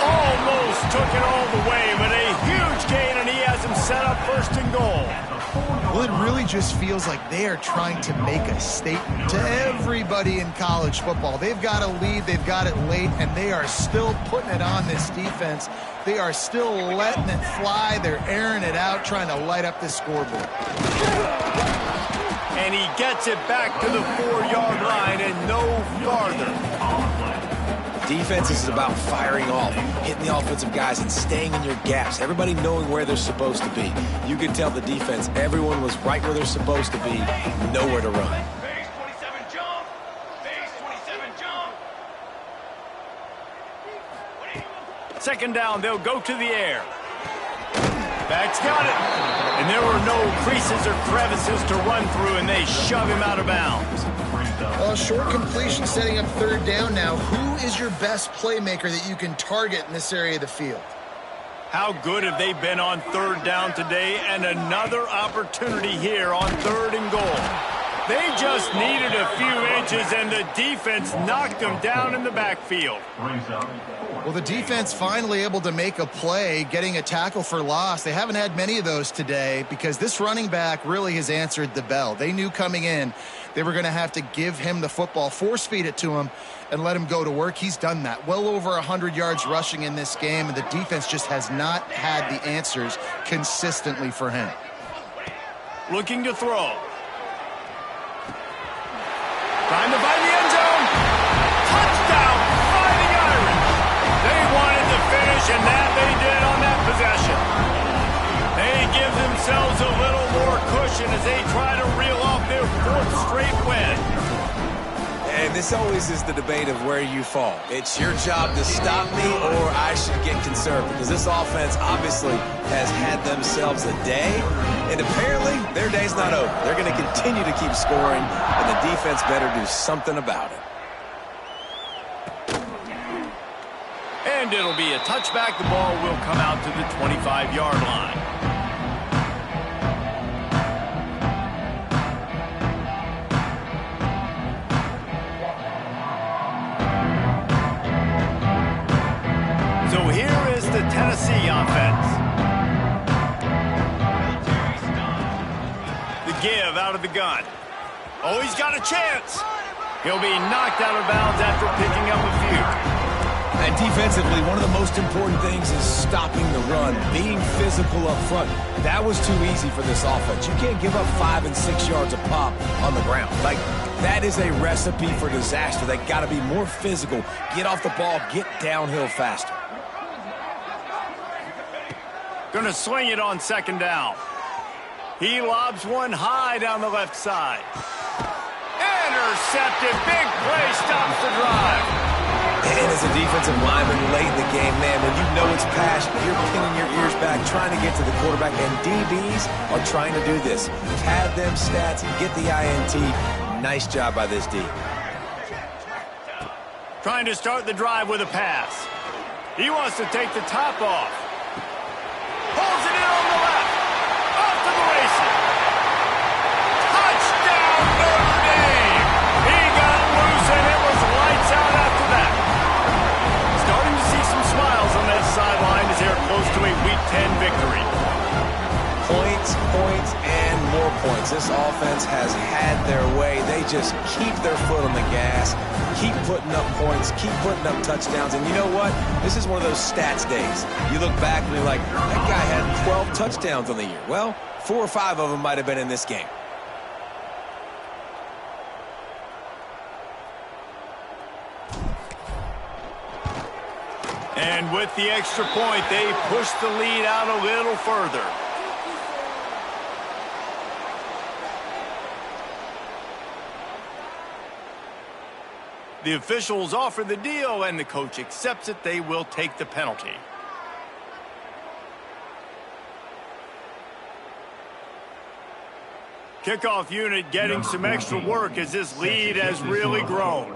Almost took it all the way, but a huge gain, and he has him set up 1st and goal. Well, it really just feels like they are trying to make a statement to everybody in college football. They've got a lead, they've got it late, and they are still putting it on this defense. They are still letting it fly. They're airing it out, trying to light up the scoreboard. And he gets it back to the 4-yard line and no farther. Defense is about firing off, hitting the offensive guys and staying in your gaps. Everybody knowing where they're supposed to be. You can tell the defense, everyone was right where they're supposed to be, nowhere to run. Base 27 jump. Base 27 jump. 2nd down, they'll go to the air. Back's got it. And there were no creases or crevices to run through, and they shove him out of bounds. Well, short completion setting up 3rd down now. Who is your best playmaker that you can target in this area of the field? How good have they been on 3rd down today, and another opportunity here on 3rd and goal. They just needed a few inches, and the defense knocked them down in the backfield. Well, the defense finally able to make a play, getting a tackle for loss. They haven't had many of those today because this running back really has answered the bell. They knew coming in they were going to have to give him the football, force feed it to him, and let him go to work. He's done that. Well over 100 yards rushing in this game, and the defense just has not had the answers consistently for him. Looking to throw. Trying to find the end zone. Touchdown, Fighting Irish. They wanted to finish, and that they did on that possession. They give themselves a little more cushion as they try to reel off their 4th straight win. And this always is the debate of where you fall. It's your job to stop me, or I should get conserved, because this offense obviously has had themselves a day, and apparently their day's not over. They're going to continue to keep scoring, and the defense better do something about it. And it'll be a touchback. The ball will come out to the 25-yard line. So here is the Tennessee offense. The give out of the gun. Oh, he's got a chance. He'll be knocked out of bounds after picking up a few. And defensively, one of the most important things is stopping the run, being physical up front. That was too easy for this offense. You can't give up 5 and 6 yards a pop on the ground. Like, that is a recipe for disaster. They got to be more physical, get off the ball, get downhill faster. Going to swing it on 2nd down. He lobs one high down the left side. Intercepted. Big play stops the drive. And as a defensive lineman late in the game, man, when you know it's pass, you're pinning your ears back, trying to get to the quarterback, and DBs are trying to do this. Pad them stats, get the INT. Nice job by this D. Trying to start the drive with a pass. He wants to take the top off. Pulls it in on the left. Off to the races. Touchdown, Notre Dame. He got loose, and it was lights out after that. Starting to see some smiles on that sideline as they're close to a Week 10 victory. Points, points, and more points. This offense has had their way. They just keep their foot on the gas, keep putting up points, keep putting up touchdowns. And you know what? This is one of those stats days. You look back and you're like, that guy had 12 touchdowns on the year. Well, 4 or 5 of them might have been in this game. And with the extra point, they push the lead out a little further. The officials offer the deal, and the coach accepts it. They will take the penalty. Kickoff unit getting some extra work as this lead has really grown.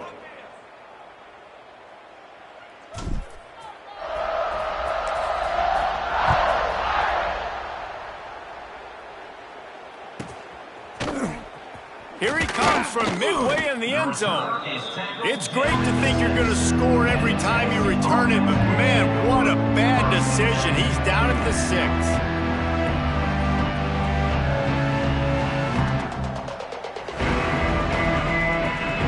Here he comes from midway in the end zone. It's great to think you're going to score every time you return it, but man, what a bad decision. He's down at the 6.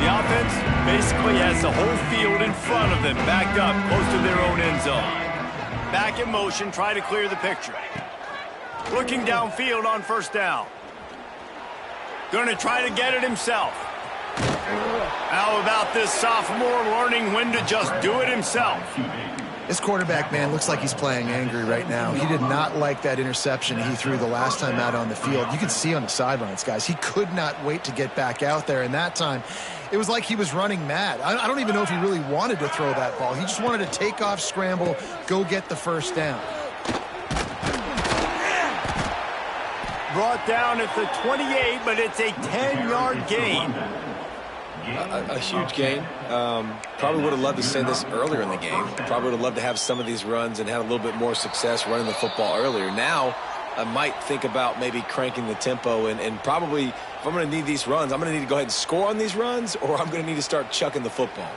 The offense basically has the whole field in front of them, backed up close to their own end zone. Back in motion, try to clear the picture. Looking downfield on first down. Going to try to get it himself. How about this sophomore learning when to just do it himself? This quarterback, man, looks like he's playing angry right now. He did not like that interception he threw the last time out on the field. You can see on the sidelines, guys, he could not wait to get back out there. And that time, it was like he was running mad. I don't even know if he really wanted to throw that ball. He just wanted to take off, scramble, go get the first down. Brought down at the 28, but it's a 10-yard gain. A huge gain. Probably would have loved to send this earlier in the game. Probably would have loved to have some of these runs and had a little bit more success running the football earlier. Now, I might think about maybe cranking the tempo and probably, if I'm going to need these runs, I'm going to need to go ahead and score on these runs, or I'm going to need to start chucking the football.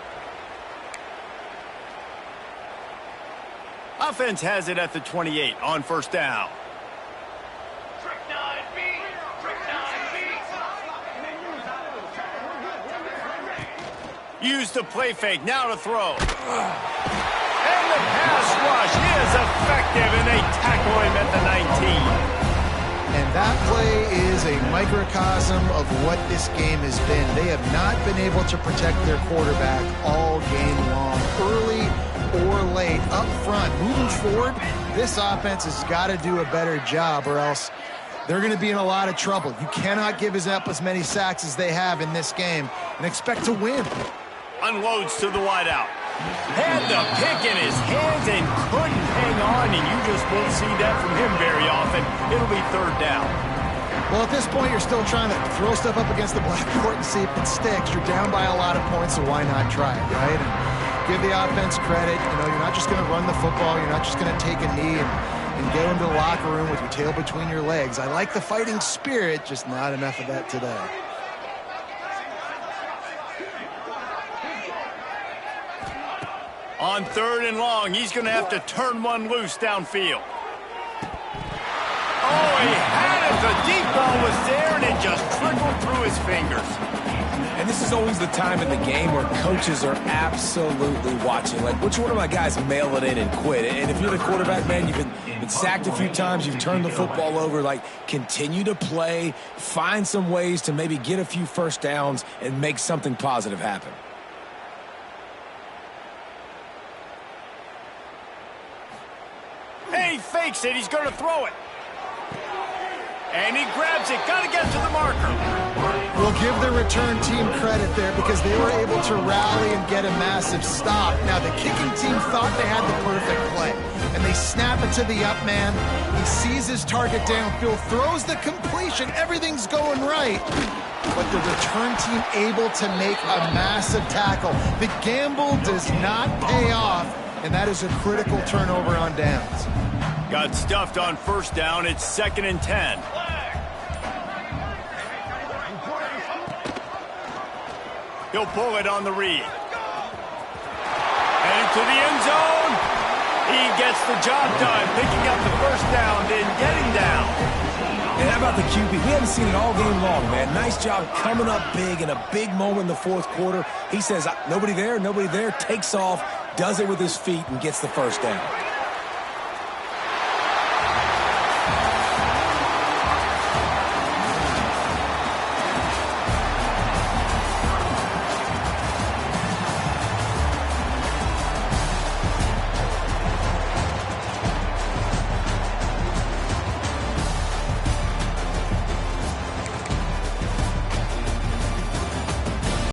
Offense has it at the 28 on first down. Use the play fake, now to throw. And the pass rush is effective, and they tackle him at the 19. And that play is a microcosm of what this game has been. They have not been able to protect their quarterback all game long, early or late, up front. Moving forward, this offense has got to do a better job, or else they're going to be in a lot of trouble. You cannot give up as many sacks as they have in this game and expect to win. Unloads to the wideout. Had the pick in his hands and couldn't hang on, and you just won't see that from him very often. It'll be third down. Well, at this point, you're still trying to throw stuff up against the blackboard and see if it sticks. You're down by a lot of points, so why not try it, right? And give the offense credit. You know, you're not just going to run the football. You're not just going to take a knee and go into the locker room with your tail between your legs. I like the fighting spirit, just not enough of that today. On third and long, he's going to have to turn one loose downfield. Oh, he had it. The deep ball was there, and it just trickled through his fingers. And this is always the time in the game where coaches are absolutely watching. Like, which one of my guys mail it in and quit? And if you're the quarterback, man, you've been sacked a few times, you've turned the football over. Like, continue to play, find some ways to maybe get a few first downs and make something positive happen. He fakes it. He's going to throw it. And he grabs it. Got to get to the marker. We'll give the return team credit there because they were able to rally and get a massive stop. Now, the kicking team thought they had the perfect play, and they snap it to the up man. He sees his target downfield, throws the completion. Everything's going right. But the return team able to make a massive tackle. The gamble does not pay off, and that is a critical turnover on downs. Got stuffed on first down. It's 2nd and 10. He'll pull it on the read. And into the end zone. He gets the job done, picking up the first down, then getting down. And how about the QB? We haven't seen it all game long, man. Nice job coming up big in a big moment in the fourth quarter. He says, nobody there, takes off, does it with his feet, and gets the first down.